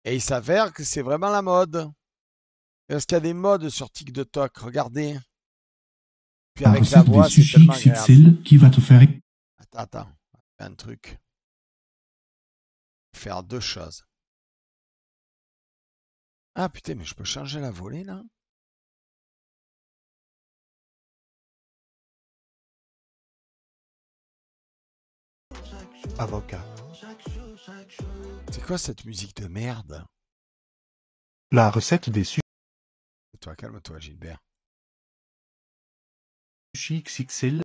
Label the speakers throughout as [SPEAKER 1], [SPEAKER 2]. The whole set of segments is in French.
[SPEAKER 1] Et il s'avère que c'est vraiment la mode. Parce qu'il y a des modes sur TikTok, regardez. Puis
[SPEAKER 2] La
[SPEAKER 1] avec la
[SPEAKER 2] recette des
[SPEAKER 1] voix, c'est
[SPEAKER 2] sushis
[SPEAKER 1] tellement agréable.
[SPEAKER 2] XXL qui va te faire
[SPEAKER 1] Attends. Un truc. Faire deux choses. Ah putain, mais je peux changer la volée là?
[SPEAKER 3] Avocat.
[SPEAKER 1] C'est quoi cette musique de merde?
[SPEAKER 3] La recette des
[SPEAKER 1] Calme-toi, Gilbert.
[SPEAKER 3] sushis XXL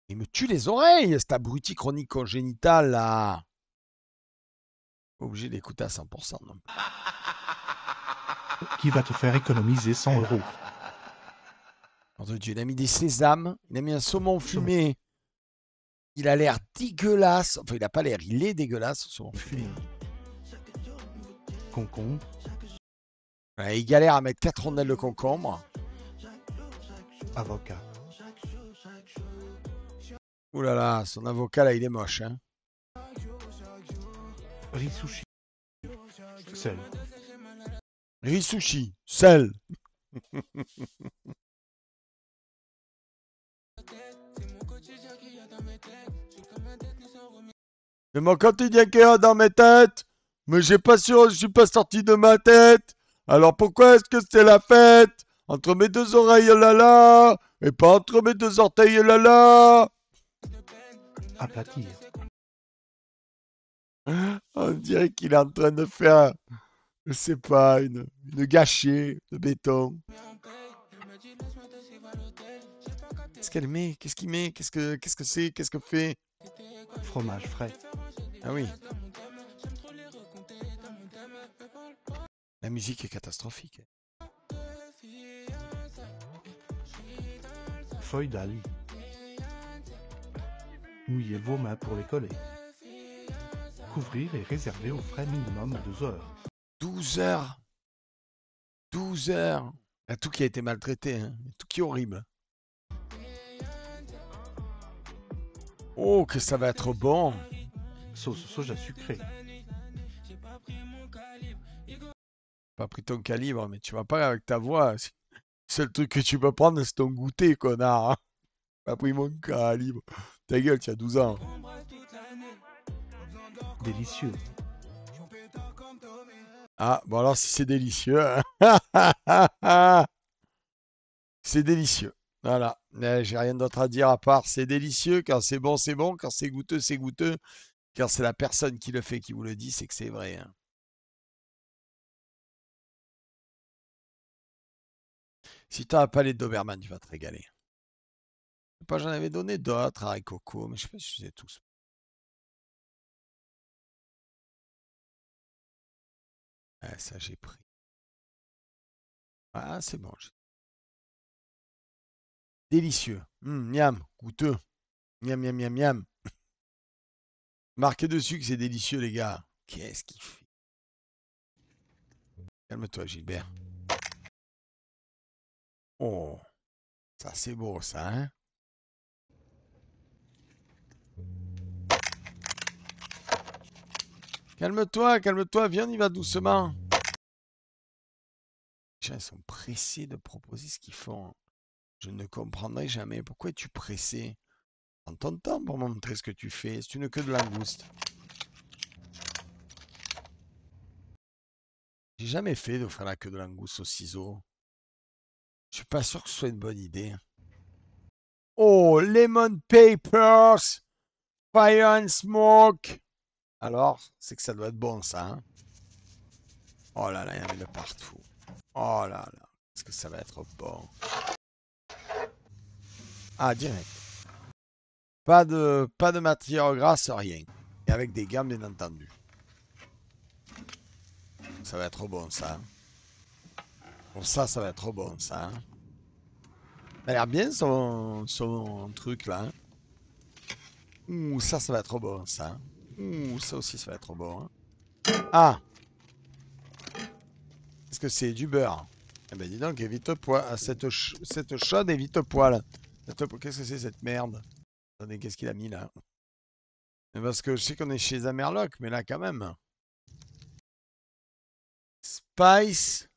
[SPEAKER 1] Il me tue les oreilles, cet abruti chronique congénital là. Obligé d'écouter à 100%. Non.
[SPEAKER 3] qui va te faire économiser 100 €.
[SPEAKER 1] Ordre de Dieu, il a mis des sésames, il a mis un saumon fumé. Il a l'air dégueulasse. Enfin, il n'a pas l'air, il est dégueulasse, ce saumon fumé.
[SPEAKER 3] Concombre.
[SPEAKER 1] Ouais, il galère à mettre 4 rondelles de concombre.
[SPEAKER 3] Avocat.
[SPEAKER 1] Ouh là là, son avocat là, il est moche. Hein.
[SPEAKER 3] Riz sushi. Sel.
[SPEAKER 1] Riz sushi, sel. C'est mon quotidien qui est dans mes têtes. Mais j'ai pas sûr, je suis pas sorti de ma tête. Alors pourquoi est-ce que c'est la fête? Entre mes deux oreilles là là, et pas entre mes deux orteils là là.
[SPEAKER 3] Aplatir.
[SPEAKER 1] On dirait qu'il est en train de faire, je sais pas, une gâchée de béton. Qu'est-ce qu'elle met? Qu'est-ce qu'il met? Qu'est-ce que c'est? Qu'est-ce que fait?
[SPEAKER 3] Fromage frais.
[SPEAKER 1] Ah oui. La musique est catastrophique.
[SPEAKER 3] Feuille d'alu. Mouiller vos mains pour les coller. Couvrir et réserver au frais minimum 2 heures.
[SPEAKER 1] 12 heures. 12 heures. Il y a tout qui a été maltraité. Hein. Tout qui est horrible. Oh, que ça va être bon.
[SPEAKER 3] Sauce soja sucrée.
[SPEAKER 1] Pas pris ton calibre, mais tu vas pas avec ta voix. Le seul truc que tu peux prendre, c'est ton goûter, connard. Hein. Pas pris mon calibre. Ta gueule, tu as 12 ans.
[SPEAKER 3] Délicieux.
[SPEAKER 1] Ah, bon alors si c'est délicieux. C'est délicieux. Voilà. J'ai rien d'autre à dire à part c'est délicieux. Quand c'est bon, c'est bon. Quand c'est goûteux, c'est goûteux. Quand c'est la personne qui le fait qui vous le dit, c'est que c'est vrai. Hein. Si t'as un palais de Doberman, tu vas te régaler. Je sais pas, j'en avais donné d'autres à Coco, mais je sais pas si je les ai tous. Ouais, ça j'ai pris. Ah, c'est bon. Délicieux. Miam, goûteux. Miam, miam, miam, miam. Marquez dessus que c'est délicieux, les gars. Qu'est-ce qu'il fait? Calme-toi, Gilbert. Oh, ça c'est beau, ça, hein? Calme-toi, viens, on y va doucement. Les gens, ils sont pressés de proposer ce qu'ils font. Je ne comprendrai jamais. Pourquoi es-tu pressé? Prends ton temps pour me montrer ce que tu fais. C'est une queue de langouste. J'ai jamais fait d'offrir la queue de langouste au ciseau. Je suis pas sûr que ce soit une bonne idée. Oh, Lemon Papers, Fire and Smoke. Alors, c'est que ça doit être bon, ça. Hein? Oh là là, il y en a de partout. Oh là là, est-ce que ça va être bon? Ah, direct. Pas de matière grasse, rien. Et avec des gammes, bien entendu. Ça va être bon, ça. Pour ça, ça va être bon, ça. Hein? Ça a l'air bien, son truc, là. Hein? Ouh, ça va être bon, ça. Ouh, ça aussi, ça va être bon. Hein? Ah! Est-ce que c'est du beurre? Eh ben, dis donc, évite poil. Cette chaude évite poil. Qu'est-ce que c'est, cette merde? Attendez, qu'est-ce qu'il a mis, là? Parce que je sais qu'on est chez Amerloc, mais là, quand même. Spice.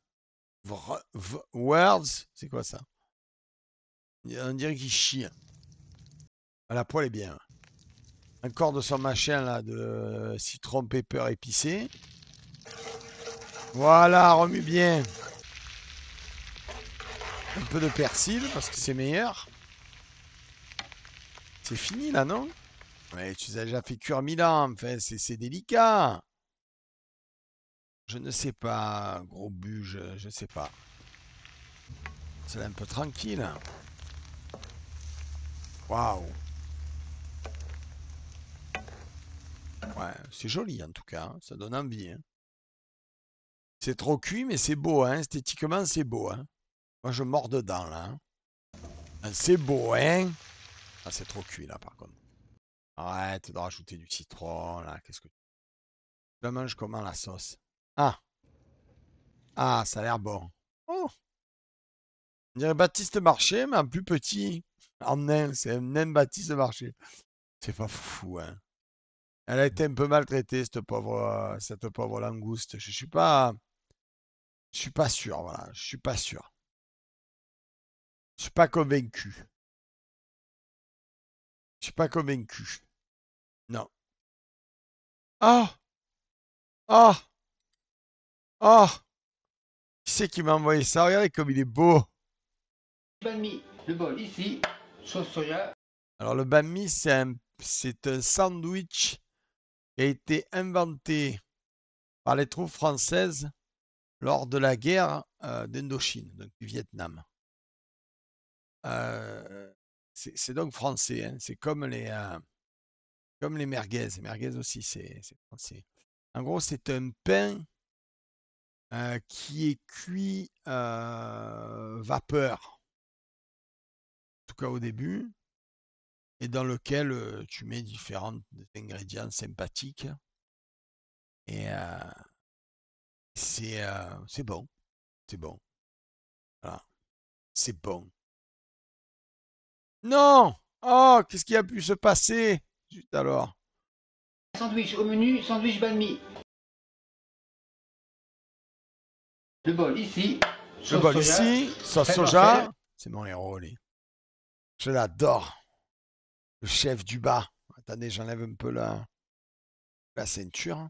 [SPEAKER 1] Words. C'est quoi ça? On dirait qu'il chie. Ah, la poêle est bien. Encore de son machin là, de citron pepper épicé. Voilà, remue bien. Un peu de persil parce que c'est meilleur. C'est fini là, non? Ouais, tu as déjà fait cuire 1000 ans. Enfin, c'est délicat. Je ne sais pas, gros buge, je sais pas. C'est un peu tranquille. Waouh. Ouais, c'est joli en tout cas. Hein. Ça donne envie. Hein. C'est trop cuit, mais c'est beau. Hein. Esthétiquement, c'est beau. Hein. Moi, je mords dedans là. Hein. C'est beau, hein? Ah, c'est trop cuit là, par contre. Arrête de rajouter du citron là. Qu'est-ce que tu la manges comment la sauce? Ah, ah, ça a l'air bon. Oh, on dirait Baptiste Marché, mais en plus petit. En nain, c'est un nain Baptiste Marché. C'est pas fou, hein. Elle a été un peu maltraitée, cette pauvre langouste. Je suis pas sûr, voilà. Je suis pas sûr. Je suis pas convaincu. Je suis pas convaincu. Non. Ah! Ah! Ah! Qui c'est qui m'a envoyé ça? Regardez comme il est beau.
[SPEAKER 2] Banh mi, le bol ici, sauce soja.
[SPEAKER 1] Alors le banh mi, c'est un sandwich qui a été inventé par les troupes françaises lors de la guerre d'Indochine, donc du Vietnam. C'est donc français, hein. C'est comme les merguez. Les merguez aussi, c'est français. En gros, c'est un pain qui est cuit vapeur, en tout cas au début, et dans lequel tu mets différents ingrédients sympathiques. Et c'est bon. C'est bon. Voilà. C'est bon. Non! Oh, qu'est-ce qui a pu se passer? Juste alors.
[SPEAKER 2] Sandwich au menu, sandwich banh mi. Le bol ici,
[SPEAKER 1] Le
[SPEAKER 2] sauce
[SPEAKER 1] bol
[SPEAKER 2] soja.
[SPEAKER 1] ici, sauce
[SPEAKER 2] Crème
[SPEAKER 1] soja.
[SPEAKER 2] Marcel.
[SPEAKER 1] C'est mon héros, lui. Je l'adore. Le chef du bas. Attendez, j'enlève un peu la ceinture.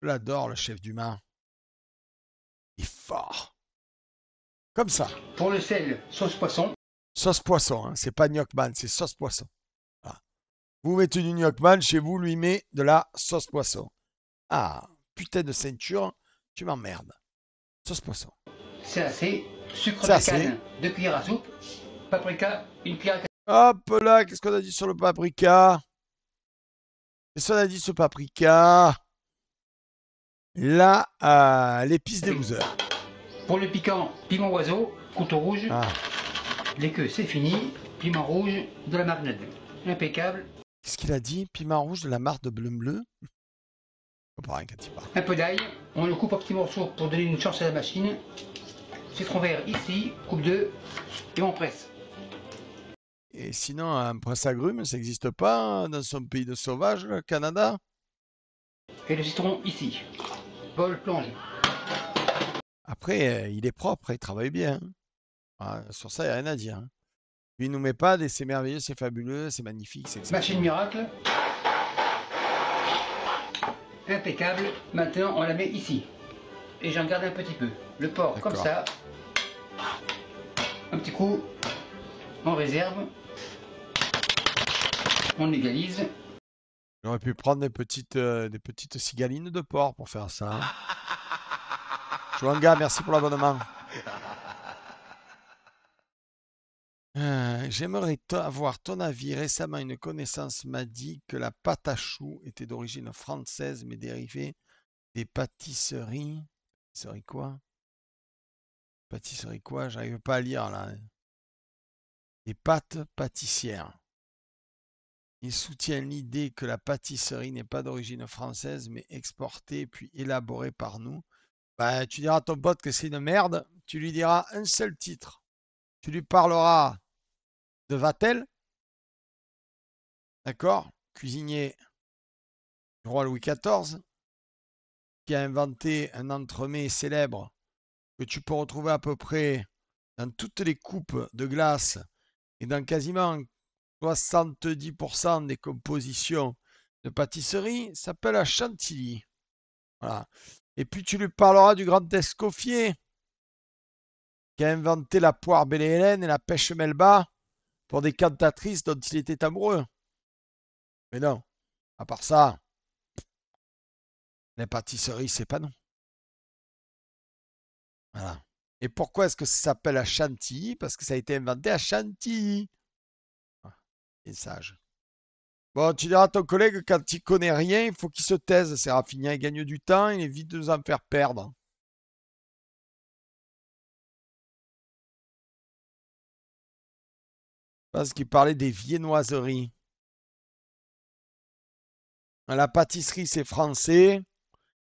[SPEAKER 1] Je l'adore, le chef du bas. Il est fort. Comme ça.
[SPEAKER 2] Pour le sel, sauce poisson.
[SPEAKER 1] Sauce poisson. Hein. C'est pas gnocchman, c'est sauce poisson. Voilà. Vous mettez du gnocchman, chez vous, lui met de la sauce poisson. Ah, putain de ceinture, tu m'emmerdes. Sauce poisson.
[SPEAKER 2] C'est assez. Sucre
[SPEAKER 1] C'est
[SPEAKER 2] de
[SPEAKER 1] assez.
[SPEAKER 2] canne, 2 cuillères à soupe. Paprika, 1 cuillère à café.
[SPEAKER 1] Hop là, qu'est-ce qu'on a dit sur le paprika? Qu'est-ce qu'on a dit sur le paprika? Là, l'épice des losers.
[SPEAKER 2] Pour le piquant, piment oiseau, couteau rouge.
[SPEAKER 1] Ah.
[SPEAKER 2] Les queues, c'est fini. Piment rouge, de la marinade. Impeccable.
[SPEAKER 1] Qu'est-ce qu'il a dit? Piment rouge de la marque de bleu bleu? Je comprends rien quand il parle.
[SPEAKER 2] Un peu d'ail. On le coupe en petits morceaux pour donner une chance à la machine. Citron vert ici, coupe 2. Et on presse.
[SPEAKER 1] Et sinon, un presse-agrumes, ça n'existe pas dans son pays de sauvage, le Canada?
[SPEAKER 2] Et le citron ici. Bol plongé.
[SPEAKER 1] Après, il est propre, il travaille bien. Hein. Ah, sur ça, il n'y a rien à dire. Hein. Lui, il nous met pas des c'est merveilleux, c'est fabuleux, c'est magnifique, c'est
[SPEAKER 2] Machine miracle. Impeccable. Maintenant, on la met ici. Et j'en garde un petit peu. Le porc comme ça. Un petit coup. On réserve. On égalise.
[SPEAKER 1] J'aurais pu prendre des petites cigalines de porc pour faire ça. Hein. Chouanga, merci pour l'abonnement. J'aimerais avoir ton avis. Récemment, une connaissance m'a dit que la pâte à choux était d'origine française, mais dérivée des pâtisseries. Pâtisserie quoi? Pâtisserie quoi? J'arrive pas à lire là. Des pâtes pâtissières. Il soutient l'idée que la pâtisserie n'est pas d'origine française, mais exportée puis élaborée par nous. Bah, tu diras à ton pote que c'est une merde. Tu lui diras un seul titre. Tu lui parleras de Vatel. D'accord? Cuisinier du roi Louis XIV. qui a inventé un entremets célèbre que tu peux retrouver à peu près dans toutes les coupes de glace et dans quasiment 70% des compositions de pâtisserie, s'appelle la chantilly. Voilà. Et puis tu lui parleras du grand Escoffier qui a inventé la poire Belle-Hélène et la pêche Melba pour des cantatrices dont il était amoureux. Mais non, à part ça, la pâtisserie, c'est pas non. Voilà. Et pourquoi est-ce que ça s'appelle la chantilly? Parce que ça a été inventé à Chantilly. Ah, il est sage. Bon, tu diras à ton collègue, quand il connaît rien, il faut qu'il se taise. C'est raffiné, il gagne du temps, il évite de nous en faire perdre. Parce qu'il parlait des viennoiseries. La pâtisserie, c'est français.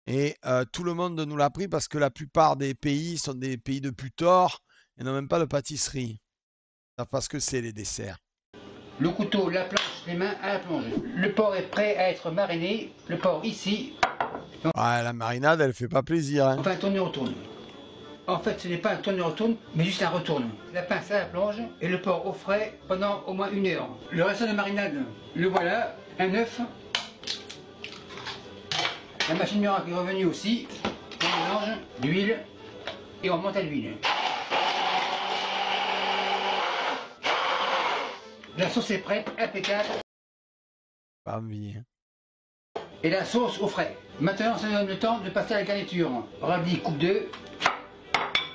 [SPEAKER 1] Et tout le monde nous l'a pris parce que la plupart des pays sont des pays de Putor et n'ont même pas de pâtisserie. Parce que c'est les desserts.
[SPEAKER 2] Le couteau, la planche, les mains à la plonge. Le porc est prêt à être mariné. Le porc ici.
[SPEAKER 1] Ouais, la marinade, elle fait pas plaisir. Hein.
[SPEAKER 2] On fait un tourne et retourne. En fait, ce n'est pas un tourne et retourne, mais juste un retourne. La pince à la plonge et le porc au frais pendant au moins 1 heure. Le reste de marinade, le voilà. Un œuf. La machine miracle est revenue aussi. On mélange l'huile et on monte à l'huile. La sauce est prête, impeccable.
[SPEAKER 1] Pas envie. Hein.
[SPEAKER 2] Et la sauce au frais. Maintenant, ça nous donne le temps de passer à la garniture. Radis, coupe 2.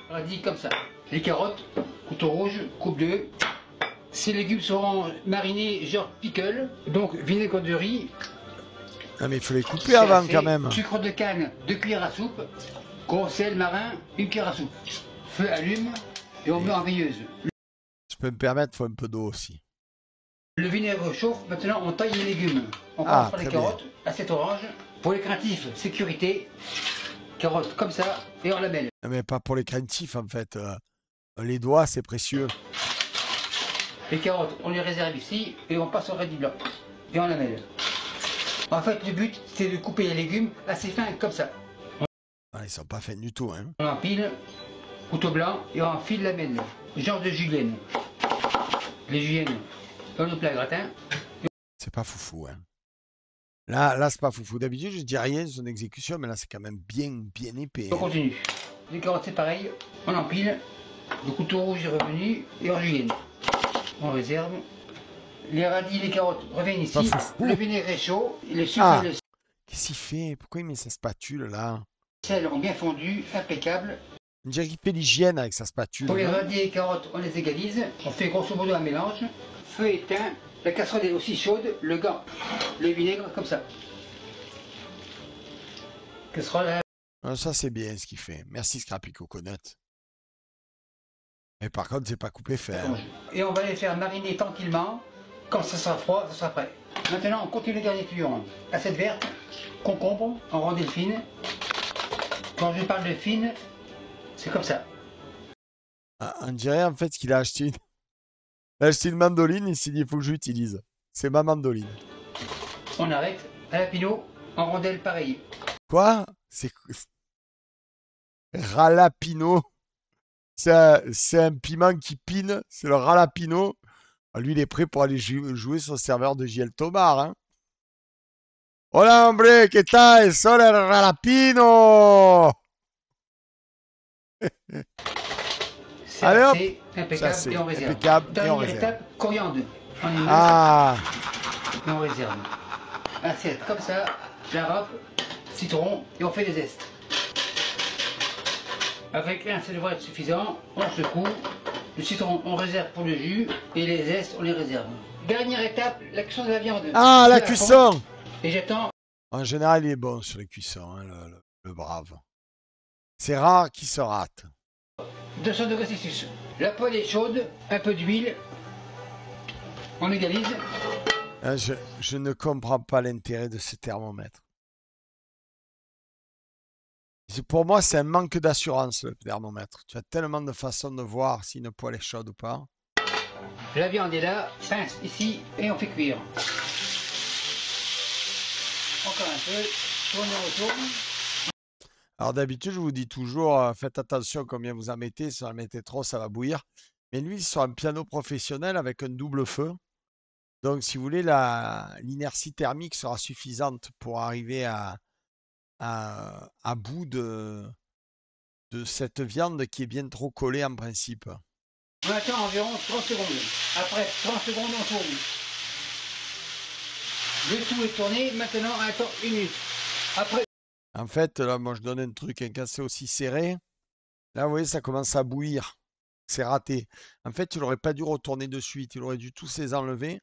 [SPEAKER 2] Radis comme ça. Les carottes, couteau rouge, coupe 2. Ces légumes seront marinés genre pickle. Donc vinaigre de riz.
[SPEAKER 1] Non mais il faut les couper avant quand même.
[SPEAKER 2] Sucre de canne, 2 cuillères à soupe. Gros sel marin, 1 cuillère à soupe. Feu allume et on met en veilleuse.
[SPEAKER 1] Je peux me permettre, il faut un peu d'eau aussi.
[SPEAKER 2] Le vinaigre chauffe, maintenant on taille les légumes. On commence par les carottes, assiette orange. Pour les craintifs, sécurité. Carottes comme ça et en lamelles.
[SPEAKER 1] Non mais pas pour les craintifs en fait. Les doigts, c'est précieux.
[SPEAKER 2] Les carottes, on les réserve ici et on passe au radis blanc. Et en lamelles. En fait, le but, c'est de couper les légumes assez fins comme ça.
[SPEAKER 1] Ah, ils sont pas fins du tout. Hein.
[SPEAKER 2] On empile, couteau blanc et on enfile lamelles. Genre de julienne. Les juliennes dans le plat gratin.
[SPEAKER 1] C'est pas foufou. Hein. Là c'est pas foufou. D'habitude, je dis rien sur son exécution, mais là, c'est quand même bien épais.
[SPEAKER 2] On
[SPEAKER 1] Hein.
[SPEAKER 2] continue. Les carottes, c'est pareil. On empile. Le couteau rouge est revenu et en julienne. On réserve. Les radis, les carottes reviennent ici. Le vinaigre est chaud. Les sucres et le
[SPEAKER 1] Qu'est-ce qu'il fait? Pourquoi il met sa spatule là?
[SPEAKER 2] sel ont bien fondu, impeccable.
[SPEAKER 1] On dirait qu'il fait l'hygiène avec sa spatule.
[SPEAKER 2] Pour les radis et les carottes, on les égalise. On fait grosso modo un mélange. Feu éteint. La casserole est aussi chaude. Le gant, le vinaigre comme ça. Casserole.
[SPEAKER 1] Ah, ça, c'est bien ce qu'il fait. Merci Scrappy Coconut. Mais par contre, c'est pas coupé fer.
[SPEAKER 2] Et on va les faire mariner tranquillement. Quand ça sera froid, ça sera prêt. Maintenant, on continue les garnitures. Assiette verte, concombre en rondelles fines. Quand je parle de fines, c'est comme ça.
[SPEAKER 1] Ah, on dirait en fait qu'il a acheté une... Il a acheté une mandoline, il s'est dit il faut que je l'utilise. C'est ma mandoline.
[SPEAKER 2] On arrête. À la pinot, en rondelles pareilles.
[SPEAKER 1] Quoi? C'est Ralapino. C'est un piment qui pine. C'est le Ralapino. Ah, lui, il est prêt pour aller jouer sur le serveur de JL Tomar. Hein. Hola, hombre, ¿qué tal? Soy el Ralapino.
[SPEAKER 2] C'est
[SPEAKER 1] Allez, hop.
[SPEAKER 2] assez impeccable
[SPEAKER 1] Ça,
[SPEAKER 2] et on réserve.
[SPEAKER 1] impeccable et on
[SPEAKER 2] Dernière
[SPEAKER 1] réserve.
[SPEAKER 2] étape, coriandre. On y met
[SPEAKER 1] Ah,
[SPEAKER 2] et on réserve. Assiette comme ça, la râpe, citron et on fait des zestes. Avec un seul devrait être suffisant, on secoue. Le citron, on réserve pour le jus et les zestes, on les réserve. Dernière étape, la cuisson de la viande.
[SPEAKER 1] ah, la
[SPEAKER 2] Je
[SPEAKER 1] cuisson.
[SPEAKER 2] fonds Et j'attends.
[SPEAKER 1] En général, il est bon sur les cuissons, hein, le brave. C'est rare qu'il se rate.
[SPEAKER 2] 200 degrés Celsius. La poêle est chaude, un peu d'huile. On égalise.
[SPEAKER 1] Hein, je ne comprends pas l'intérêt de ce thermomètre. Pour moi, c'est un manque d'assurance, le thermomètre. Tu as tellement de façons de voir si une poêle est chaude ou pas.
[SPEAKER 2] La viande est là, pince ici et on fait cuire. Encore un peu, tourne et retourne.
[SPEAKER 1] Alors d'habitude, je vous dis toujours, faites attention combien vous en mettez. Si vous en mettez trop, ça va bouillir. Mais lui, sur un piano professionnel avec un double feu. Donc, si vous voulez, l'inertie thermique sera suffisante pour arriver à bout de cette viande qui est bien trop collée en principe.
[SPEAKER 2] On attend environ 30 secondes. Après 30 secondes, on tourne. Le tout est tourné, maintenant on attend 1 minute. Après,
[SPEAKER 1] En fait, là, moi, je donne un truc, quand c'est aussi serré, là, vous voyez, ça commence à bouillir. C'est raté. En fait, tu n'aurais pas dû retourner de suite. Il aurait dû tous les enlever,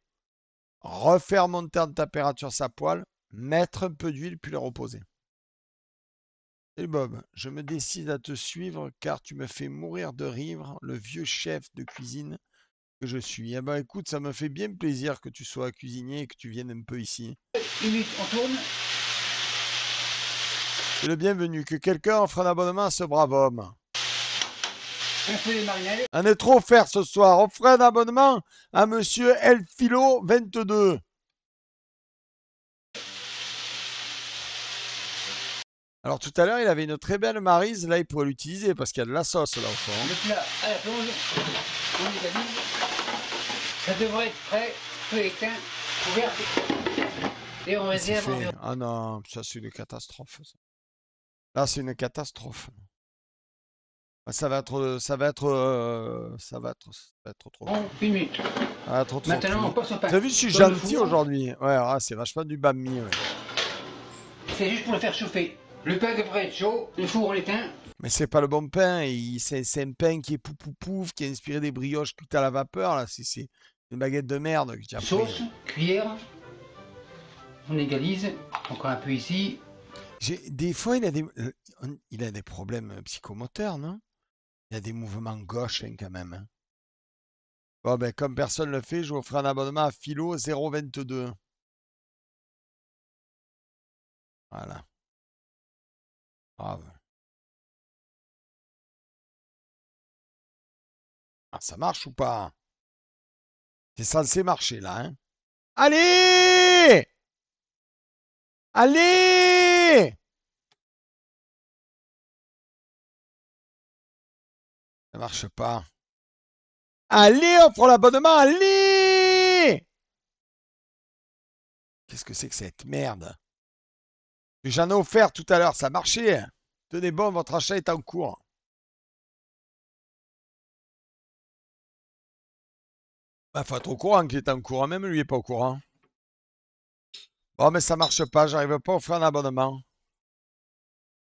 [SPEAKER 1] refaire monter en température sa poêle, mettre un peu d'huile, puis le reposer. Et Bob, je me décide à te suivre car tu me fais mourir de rire, le vieux chef de cuisine que je suis. Eh ben écoute, ça me fait bien plaisir que tu sois cuisinier et que tu viennes un peu ici.
[SPEAKER 2] 1 minute, on tourne.
[SPEAKER 1] C'est le bienvenu. Que quelqu'un offre un abonnement à ce brave homme.
[SPEAKER 2] Un peu de marinade.
[SPEAKER 1] On est trop offert ce soir. Offrez un abonnement à monsieur Elfilo 22. Alors tout à l'heure, il avait une très belle maryse. Là, il pourrait l'utiliser parce qu'il y a de la sauce là au fond.
[SPEAKER 2] Le plat à la plonge. On égalise. Ça devrait être prêt. Feu éteint. Ouvert. Et on
[SPEAKER 1] C'est
[SPEAKER 2] réserve
[SPEAKER 1] fait.
[SPEAKER 2] environ.
[SPEAKER 1] Ah non, ça c'est une catastrophe. Ça. Là, c'est une catastrophe. Ça va être trop.
[SPEAKER 2] 1 minute.
[SPEAKER 1] Ah, trop
[SPEAKER 2] Maintenant, on
[SPEAKER 1] cuit.
[SPEAKER 2] passe au pain.
[SPEAKER 1] Vous avez vu, je suis
[SPEAKER 2] Dans le
[SPEAKER 1] gentil
[SPEAKER 2] four.
[SPEAKER 1] aujourd'hui. Ouais, ah, c'est vachement du bami. Ouais.
[SPEAKER 2] C'est juste pour le faire chauffer. Le pain devrait être chaud. Le four, on l'éteint.
[SPEAKER 1] Mais c'est pas le bon pain. C'est un pain qui est pouf, qui est inspiré des brioches cuites à la vapeur. Là, c'est une baguette de merde que tu as pris.
[SPEAKER 2] Sauce, cuillère. On égalise. Encore un peu ici.
[SPEAKER 1] Des fois, il a des problèmes psychomoteurs, non? Il a des mouvements gauche hein, quand même. Hein. Bon, ben, comme personne ne le fait, je vous ferai un abonnement à Philo 022. Voilà. Bravo. Ah, ça marche ou pas? C'est censé marcher là, hein? Allez! Allez! Ça marche pas. Allez, offre l'abonnement, allez! Qu'est-ce que c'est que cette merde? J'en ai offert tout à l'heure, ça marchait. Tenez bon, votre achat est en cours. Bah, faut être au courant qu'il est en cours, même lui est pas au courant. Bon, mais ça marche pas, j'arrive pas à offrir un abonnement.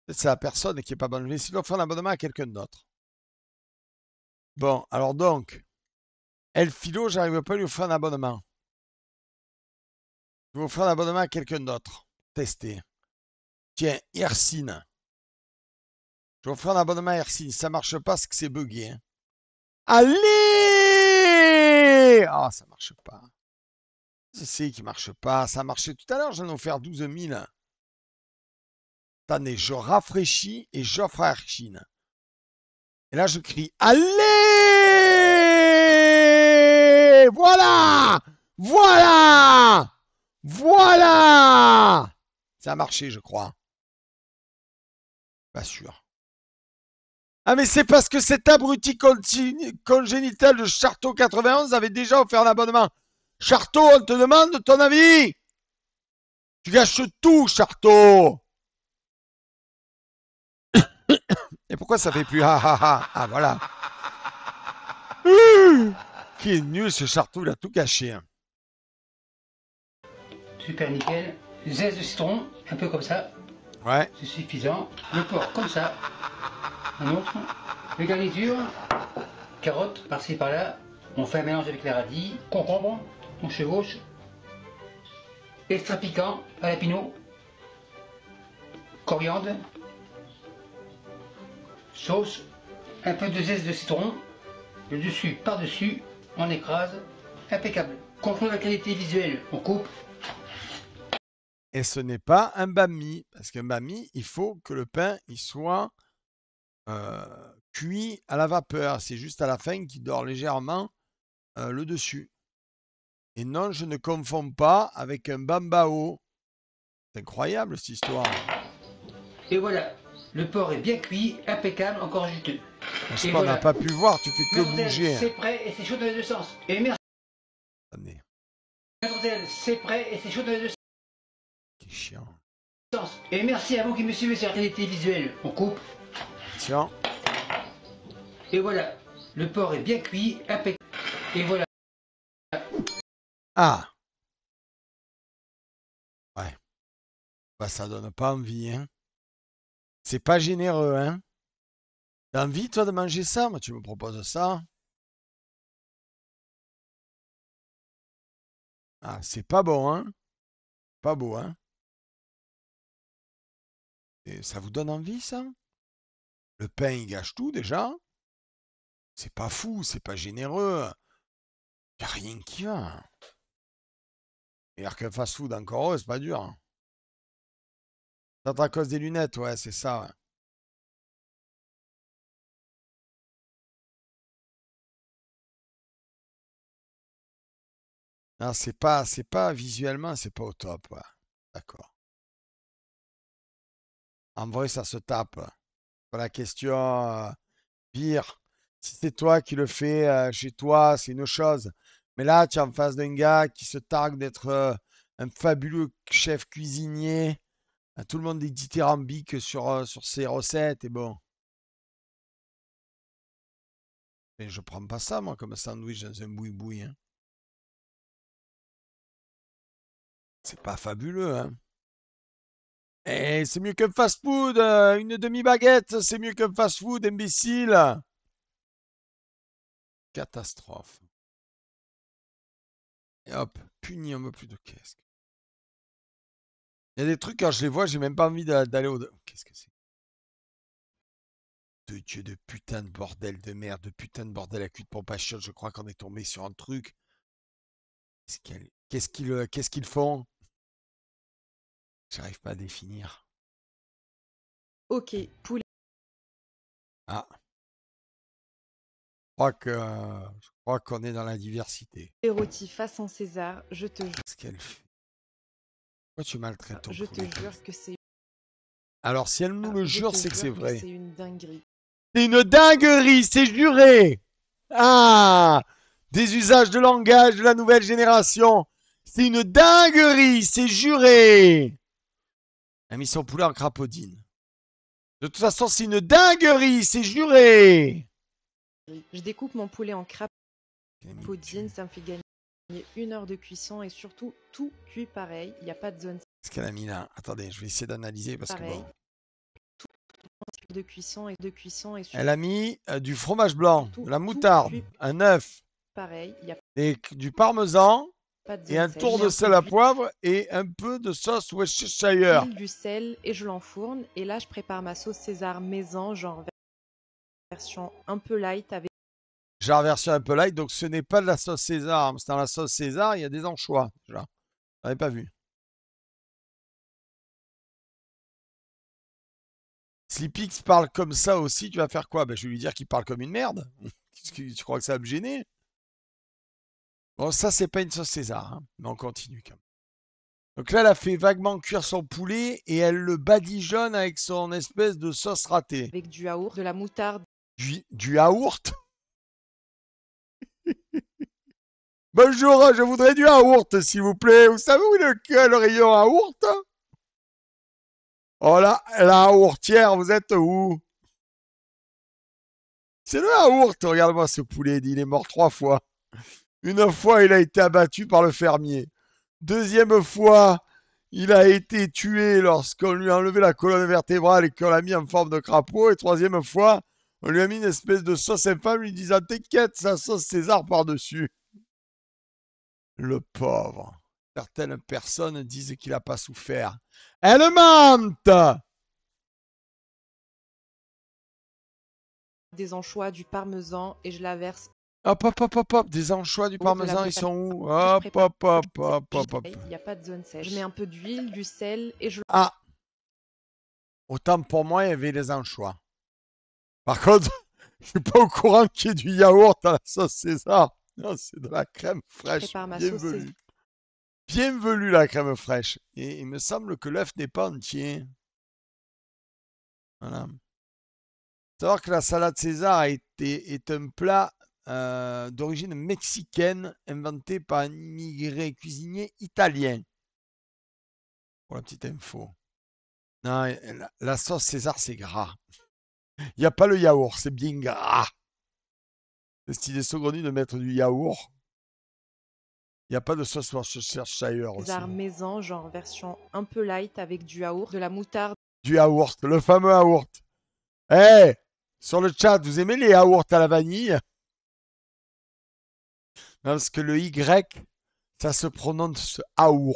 [SPEAKER 1] C'est la personne qui est pas bonne. Je vais essayer d'offrir un abonnement à quelqu'un d'autre. Bon, alors donc, Elfilo, j'arrive pas à lui offrir un abonnement. Je vais offrir un abonnement à quelqu'un d'autre. Tester. Tiens, Yersine. Je vais offrir un abonnement à Yersine. Ça marche pas, c'est que c'est bugué. Hein. Allez! Ah, ça marche pas. Je sais qu'il marche pas. Ça marchait tout à l'heure, j'en ai offert 12 000. Attendez, je rafraîchis et j'offre à Yersine. Et là, je crie allez! Voilà! Voilà! Voilà! Ça a marché, je crois. Pas sûr. Ah, mais c'est parce que cet abruti congénital de Charteau 91 avait déjà offert un abonnement. Charteau, on te demande ton avis. Tu gâches tout, Charteau. Et pourquoi ça fait plus ha ha ha? Ah, voilà. Qui est nul, ce Charteau, il a tout gâché. Hein.
[SPEAKER 2] Super nickel. Zeste de citron, un peu comme ça.
[SPEAKER 1] Ouais.
[SPEAKER 2] C'est suffisant. Le porc comme ça. Un autre. Les garnitures. Carottes par-ci par-là. On fait un mélange avec les radis. Concombre. On chevauche. Extra piquant à la pinot. Coriandre. Sauce. Un peu de zeste de citron. Le dessus par-dessus. On écrase. Impeccable. Contrôle la qualité visuelle. On coupe.
[SPEAKER 1] Et ce n'est pas un bami. Parce qu'un bami, il faut que le pain il soit cuit à la vapeur. C'est juste à la fin qu'il dort légèrement le dessus. Et non, je ne confonds pas avec un bambao. C'est incroyable cette histoire.
[SPEAKER 2] Et voilà. le porc est bien cuit, impeccable, encore juteux.
[SPEAKER 1] Parce
[SPEAKER 2] Et
[SPEAKER 1] qu'on n'a
[SPEAKER 2] voilà.
[SPEAKER 1] pas pu voir, tu fais que
[SPEAKER 2] Mademoiselle,
[SPEAKER 1] bouger.
[SPEAKER 2] c'est prêt et c'est chaud dans les deux sens. Et merci.
[SPEAKER 1] Attendez,
[SPEAKER 2] Mademoiselle, c'est prêt et c'est chaud dans les deux
[SPEAKER 1] c'est chiant.
[SPEAKER 2] sens. Et merci à vous qui me suivez sur la qualité visuelle. On coupe.
[SPEAKER 1] Tiens,
[SPEAKER 2] Et voilà. Le porc est bien cuit, impeccable. Et voilà.
[SPEAKER 1] ah, ouais, bah ça donne pas envie, hein. C'est pas généreux, hein. T'as envie, toi, de manger ça? Moi, tu me proposes ça. Ah, c'est pas bon, hein. Pas beau, hein. Et ça vous donne envie, ça? Le pain, il gâche tout, déjà. C'est pas fou, c'est pas généreux. Y a rien qui va. Meilleur qu'un fast-food, encore heureux, c'est pas dur, hein. C'est à cause des lunettes, ouais, c'est ça, ouais. Non, c'est pas visuellement, c'est pas au top, ouais. D'accord. En vrai, ça se tape. Pas la question, pire. Si c'est toi qui le fais chez toi, c'est une chose. Mais là, tu es en face d'un gars qui se targue d'être un fabuleux chef cuisinier. Tout le monde est dithyrambique sur ses recettes et bon. Mais je prends pas ça, moi, comme sandwich dans un boui-boui, hein. C'est pas fabuleux, hein. Eh, c'est mieux qu'un fast-food. Une demi-baguette, c'est mieux qu'un fast-food, imbécile. Catastrophe. Et hop, puni un peu plus de qu'est-ce que. Il y a des trucs, quand je les vois, j'ai même pas envie d'aller au. Qu'est-ce que c'est? De Dieu, de putain de bordel de merde, de putain de bordel à cul de pompe à chiottes, je crois qu'on est tombé sur un truc. Qu'est-ce qu'ils font? J'arrive pas à définir.
[SPEAKER 4] Ok, poulet
[SPEAKER 1] Ah, je crois qu'on est dans la diversité.
[SPEAKER 4] rôti façon César, je te
[SPEAKER 1] Qu'est-ce qu'elle fait? Pourquoi tu maltraites ton
[SPEAKER 4] je te
[SPEAKER 1] poulet comme
[SPEAKER 4] jure
[SPEAKER 1] ça?
[SPEAKER 4] que c'est
[SPEAKER 1] Alors, si elle nous le
[SPEAKER 4] je
[SPEAKER 1] jure,
[SPEAKER 4] te
[SPEAKER 1] c'est que c'est
[SPEAKER 4] jure que
[SPEAKER 1] vrai.
[SPEAKER 4] c'est une dinguerie.
[SPEAKER 1] C'est une dinguerie, c'est juré! Ah! Des usages de langage de la nouvelle génération. C'est une dinguerie, c'est juré! Elle a mis son poulet en crapaudine. De toute façon, c'est une dinguerie, c'est juré!
[SPEAKER 4] Je découpe mon poulet en
[SPEAKER 1] Elle a mis
[SPEAKER 4] crapaudine, ça me fait gagner 1 heure de cuisson et surtout tout cuit pareil, il n'y a pas de zone
[SPEAKER 1] Qu'est-ce qu'elle a mis là? Attendez, je vais essayer d'analyser parce que
[SPEAKER 4] pareil.
[SPEAKER 1] bon.
[SPEAKER 4] De cuisson et
[SPEAKER 1] Elle a mis du fromage blanc,
[SPEAKER 4] surtout
[SPEAKER 1] de la
[SPEAKER 4] tout
[SPEAKER 1] moutarde,
[SPEAKER 4] cuit
[SPEAKER 1] un œuf,
[SPEAKER 4] pareil, il n'y a
[SPEAKER 1] du parmesan
[SPEAKER 4] pas de
[SPEAKER 1] et
[SPEAKER 4] zone
[SPEAKER 1] un
[SPEAKER 4] sèche.
[SPEAKER 1] tour
[SPEAKER 4] Je mets
[SPEAKER 1] de
[SPEAKER 4] un peu
[SPEAKER 1] sel à
[SPEAKER 4] d'huile,
[SPEAKER 1] poivre et un peu de sauce Worcestershire.
[SPEAKER 4] du sel et je l'enfourne. Et là, je prépare ma sauce César maison, genre version un peu light avec
[SPEAKER 1] J'ai la version un peu light, donc ce n'est pas de la sauce César. C'est dans la sauce César, il y a des anchois. Déjà. J'avais pas vu. Si Pix parle comme ça aussi, tu vas faire quoi? Ben, je vais lui dire qu'il parle comme une merde. Tu crois que ça va me gêner? Bon, ça, c'est pas une sauce César, hein, mais on continue quand même. Donc là, elle a fait vaguement cuire son poulet et elle le badigeonne avec son espèce de sauce ratée.
[SPEAKER 4] du yaourt, de la moutarde.
[SPEAKER 1] Du yaourt? Bonjour, je voudrais du yaourt, s'il vous plaît. Vous savez où est le rayon yaourt? Oh là, la yaourtière, vous êtes où? C'est le yaourt, regarde-moi ce poulet, il est mort 3 fois. Une fois, il a été abattu par le fermier. Deuxième fois, il a été tué lorsqu'on lui a enlevé la colonne vertébrale et qu'on l'a mis en forme de crapaud. Et troisième fois, on lui a mis une espèce de sauce infâme lui disant t'inquiète, sa sauce César par-dessus. Le pauvre. Certaines personnes disent qu'il n'a pas souffert. Elle mente!
[SPEAKER 4] Des anchois, du parmesan et je la verse
[SPEAKER 1] Hop, hop, hop, hop, hop. Des anchois, du
[SPEAKER 4] au de la
[SPEAKER 1] parmesan, ils
[SPEAKER 4] moutarde.
[SPEAKER 1] sont où?
[SPEAKER 4] Je
[SPEAKER 1] Hop,
[SPEAKER 4] prépare
[SPEAKER 1] hop, hop, hop, hop, hop.
[SPEAKER 4] il n'y a pas de zone sèche. Je mets un peu d'huile, du sel et je
[SPEAKER 1] Ah! Autant pour moi, il y avait les anchois. Par contre, je suis pas au courant qu'il y ait du yaourt à la sauce César. Non, c'est de la crème fraîche.
[SPEAKER 4] prépare ma sauce
[SPEAKER 1] Bienvenue.
[SPEAKER 4] César.
[SPEAKER 1] Bienvenue la crème fraîche. Et il me semble que l'œuf n'est pas entier. Voilà. Savoir que la salade César est un plat d'origine mexicaine inventé par un immigré cuisinier italien. Pour la petite info. Non, la sauce César, c'est gras. Il n'y a pas le yaourt, c'est bien gras. C'est cette idée saugrenue de mettre du yaourt. Il n'y a pas de sauce Worcestershire aussi.
[SPEAKER 4] César maison, genre version un peu light avec du yaourt, de la moutarde.
[SPEAKER 1] Du yaourt, le fameux yaourt. Eh, sur le chat, vous aimez les yaourts à la vanille? Non, parce que le Y, ça se prononce yaourt.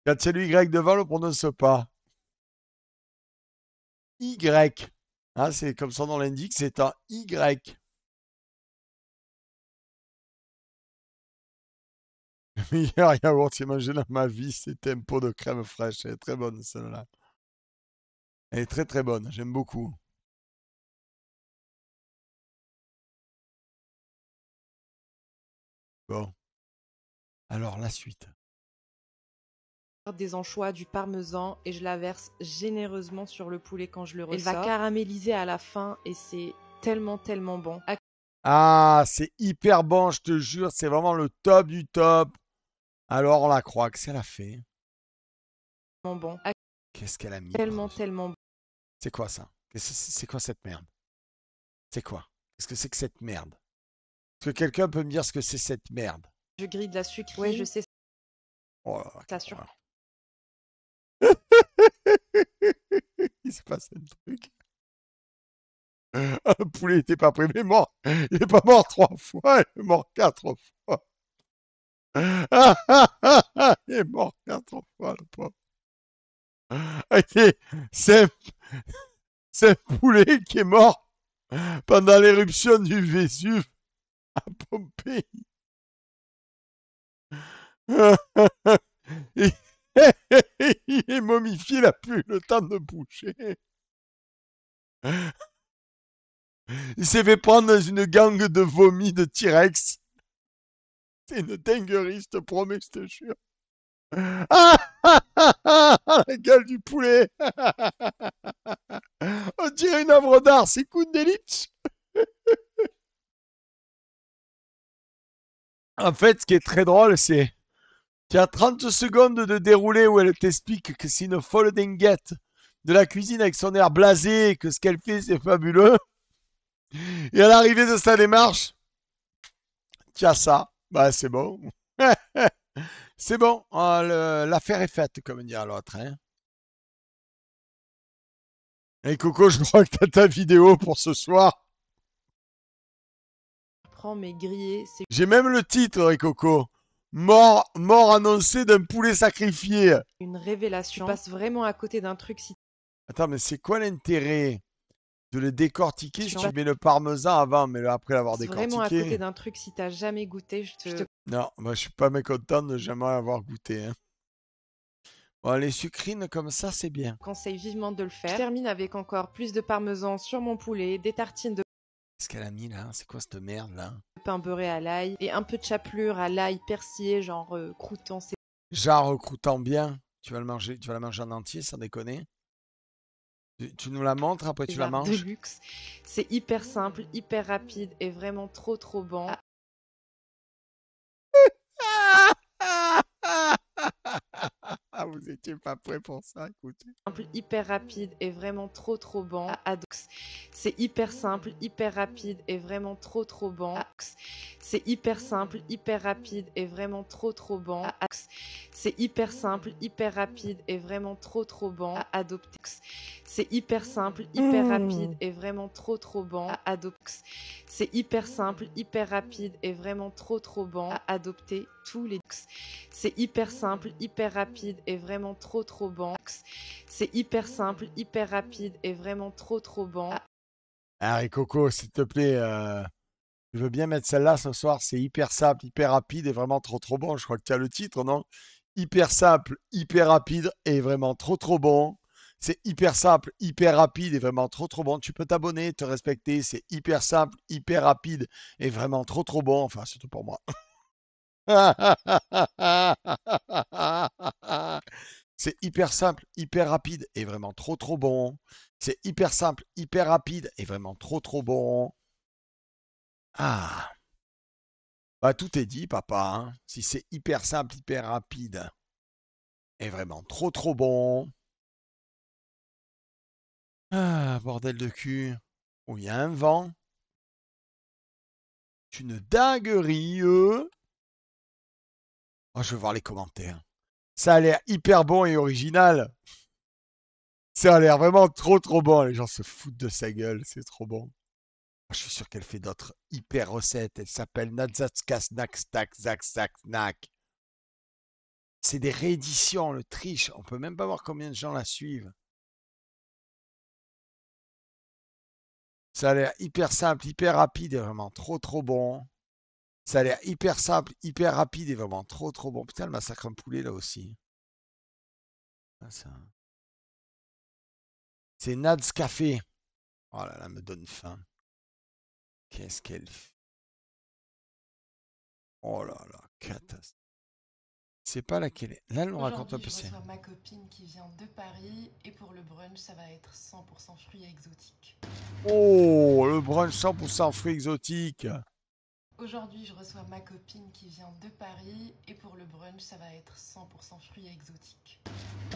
[SPEAKER 1] Quand il y a le Y devant, on ne le prononce pas. Y. Hein, c'est comme son nom l'indique, c'est un Y. Le meilleur yaourt que j'ai mangé dans ma vie, c'était un pot de crème fraîche. Elle est très bonne, celle-là. Elle est très très bonne, j'aime beaucoup. Bon. Alors, la suite.
[SPEAKER 4] Des anchois, du parmesan et je la verse généreusement sur le poulet quand je le ressors. Elle va caraméliser à la fin et c'est tellement tellement bon.
[SPEAKER 1] Ah, c'est hyper bon, je te jure, c'est vraiment le top du top. Alors, on la croit que c'est la fait.
[SPEAKER 4] Bon.
[SPEAKER 1] Qu'est-ce qu'elle a mis?
[SPEAKER 4] Tellement bon.
[SPEAKER 1] C'est quoi ça? C'est quoi cette merde? C'est quoi? Qu'est-ce que c'est que cette merde? Est-ce que quelqu'un peut me dire ce que c'est cette merde?
[SPEAKER 4] Je grille de la sucrerie. Ouais, je sais.
[SPEAKER 1] Oh là là,
[SPEAKER 4] ça sûr.
[SPEAKER 1] Il se passe un truc. Le poulet n'était pas prêt, mais mort. Il n'est pas mort 3 fois, il est mort 4 fois. Il est mort 4 fois, le pauvre. Ok, c'est un poulet qui est mort pendant l'éruption du Vésuve à Pompéi. Il est momifié, il n'a plus le temps de bouger. Il s'est fait prendre dans une gangue de vomi de T-Rex. C'est une dinguerie, je te promets, je te jure. Ah, la gueule du poulet. On dirait une œuvre d'art, c'est Kundalini. En fait, ce qui est très drôle, c'est qu'il y a 30 secondes de déroulé où elle t'explique que c'est une folle dinguette de la cuisine avec son air blasé, que ce qu'elle fait, c'est fabuleux. Et à l'arrivée de sa démarche, tiens ça, bah c'est bon. C'est bon, l'affaire est faite, comme dit l'autre. Hein. Et Coco, je crois que t'as ta vidéo pour ce soir.
[SPEAKER 4] Prends mes grillés, c'est
[SPEAKER 1] J'ai même le titre, Coco. Mort annoncée d'un poulet sacrifié.
[SPEAKER 4] une révélation. Tu passes vraiment à côté d'un truc si
[SPEAKER 1] Attends, mais c'est quoi l'intérêt de le décortiquer si
[SPEAKER 4] Tu
[SPEAKER 1] tu mets le parmesan avant, mais après l'avoir
[SPEAKER 4] passes vraiment à côté
[SPEAKER 1] décortiqué?
[SPEAKER 4] d'un truc si t'as jamais goûté. Je te
[SPEAKER 1] Non, moi je suis pas mécontent de jamais avoir goûté. Hein. Bon, les sucrines comme ça, c'est bien.
[SPEAKER 4] conseille vivement de le faire. Je termine avec encore plus de parmesan sur mon poulet, des tartines de
[SPEAKER 1] Qu'est-ce qu'elle a mis là? C'est quoi cette merde là?
[SPEAKER 4] pain beurré à l'ail et un peu de chapelure à l'ail persillé, genre croûtant. C'est
[SPEAKER 1] Genre croûtant bien. Tu vas la manger en entier, sans déconner. Tu nous la montres, après tu la
[SPEAKER 4] de
[SPEAKER 1] manges.
[SPEAKER 4] luxe. C'est hyper simple, hyper rapide et vraiment trop bon.
[SPEAKER 1] Ah, vous étiez pas prêts pour ça, écoutez.
[SPEAKER 4] Simple, hyper rapide et vraiment trop bon. C'est hyper simple, hyper rapide et vraiment trop bon. C'est hyper simple, hyper rapide et vraiment trop bon. C'est hyper simple, hyper rapide et vraiment trop bon. Adopter. C'est hyper simple, hyper rapide et vraiment trop bon. Adopter. C'est hyper simple, hyper rapide et vraiment trop bon. Adopter tous les. C'est hyper simple, hyper rapide et vraiment trop bon. C'est hyper simple, hyper rapide et vraiment trop bon.
[SPEAKER 1] Allez, Coco, s'il te plaît, je veux bien mettre celle-là ce soir. C'est hyper simple, hyper rapide et vraiment trop bon. Je crois que tu as le titre, non? Hyper simple, hyper rapide et vraiment trop bon. C'est hyper simple, hyper rapide et vraiment trop bon. Tu peux t'abonner, te respecter. C'est hyper simple, hyper rapide et vraiment trop bon. Enfin, surtout pour moi. C'est hyper simple, hyper rapide et vraiment trop trop bon. C'est hyper simple, hyper rapide et vraiment trop trop bon. Ah, bah tout est dit, papa, hein. Si c'est hyper simple, hyper rapide et vraiment trop trop bon. Ah, bordel de cul. Oh, il y a un vent. C'est une dinguerie. Oh, je veux voir les commentaires. Ça a l'air hyper bon et original. Ça a l'air vraiment trop trop bon. Les gens se foutent de sa gueule. C'est trop bon. Je suis sûr qu'elle fait d'autres hyper recettes. Elle s'appelle Natzatska Snack Stack Zak Zak Snack. C'est des rééditions, le triche. On peut même pas voir combien de gens la suivent. Ça a l'air hyper simple, hyper rapide et vraiment trop trop bon. Ça a l'air hyper simple, hyper rapide et vraiment trop trop bon. Putain, le massacre un poulet là aussi. Ah, c'est Nad's Café. Oh là là, me donne faim. Qu'est-ce qu'elle fait? Oh là là, catastrophe. C'est pas laquelle est. Là, elle nous raconte un peu.
[SPEAKER 5] Aujourd'hui, je reçois ma copine qui vient de Paris et pour le brunch, ça va être 100% fruits exotiques.
[SPEAKER 1] Oh, le brunch 100% fruits exotiques.
[SPEAKER 5] Aujourd'hui, je reçois ma copine qui vient de Paris et pour le brunch, ça va être 100% fruits exotiques.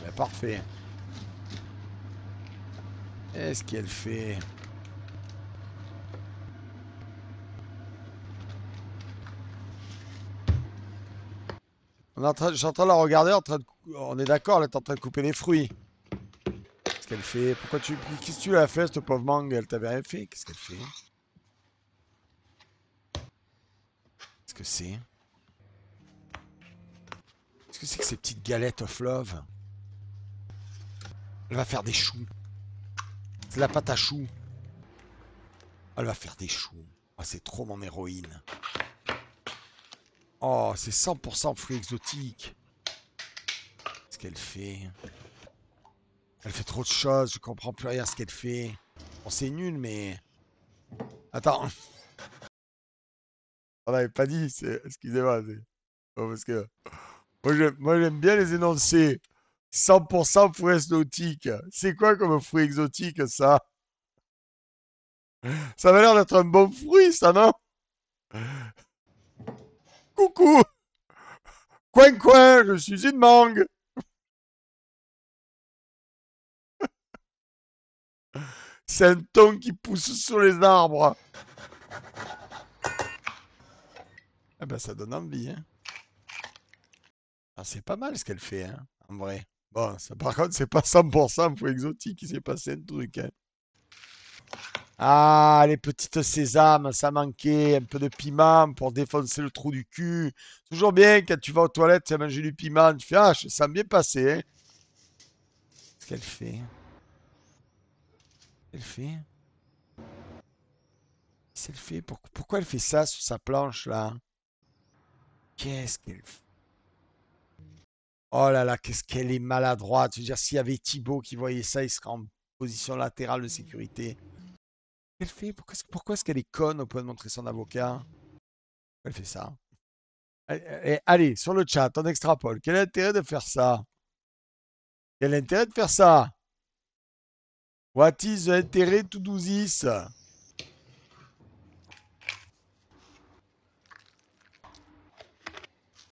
[SPEAKER 1] Ben, parfait. Qu'est-ce qu'elle fait? Je suis en train de la regarder, on est d'accord, elle est en train de couper les fruits. Qu'est-ce qu'elle fait? Qu'est-ce que tu l'as fait, cette pauvre mangue? Elle t'avait rien fait? Qu'est-ce qu'elle fait? Qu'est-ce que c'est? Qu'est-ce que c'est que ces petites galettes of love? Elle va faire des choux. C'est de la pâte à choux. Elle va faire des choux. Oh, c'est trop mon héroïne. Oh, c'est 100% fruits exotiques. Qu'est-ce qu'elle fait? Elle fait trop de choses, je comprends plus rien à ce qu'elle fait. Bon, c'est nul, mais... Attends. On n'avait pas dit, excusez-moi, oh, parce que... Moi, j'aime bien les énoncés. 100% fruits exotiques. C'est quoi comme fruit exotique, ça? Ça m'a l'air d'être un bon fruit, ça, non? Coucou! Coin, coin, je suis une mangue. C'est un thon qui pousse sur les arbres. Ah ben, ça donne envie, hein. Ah, c'est pas mal ce qu'elle fait, hein, en vrai. Bon, ça, par contre, c'est pas 100% fruit exotique, il s'est passé un truc, hein. Ah, les petites sésames, ça manquait. Un peu de piment pour défoncer le trou du cul. Toujours bien quand tu vas aux toilettes, tu as mangé du piment. Tu fais, ah, ça me bien passé, hein. Qu'est-ce qu'elle fait? Elle fait? Qu'est-ce qu'elle fait? Pourquoi elle fait ça sur sa planche, là? Qu'est-ce qu'elle fait? Oh là là, qu'est-ce qu'elle est maladroite. Je veux dire, s'il y avait Thibaut qui voyait ça, il serait en position latérale de sécurité. Qu'elle fait? Pourquoi est-ce qu'elle est conne au point de montrer son avocat? Elle fait ça. Allez, sur le chat, on extrapole. Quel est l'intérêt de faire ça? Quel est l'intérêt de faire ça? What is the intérêt to do this?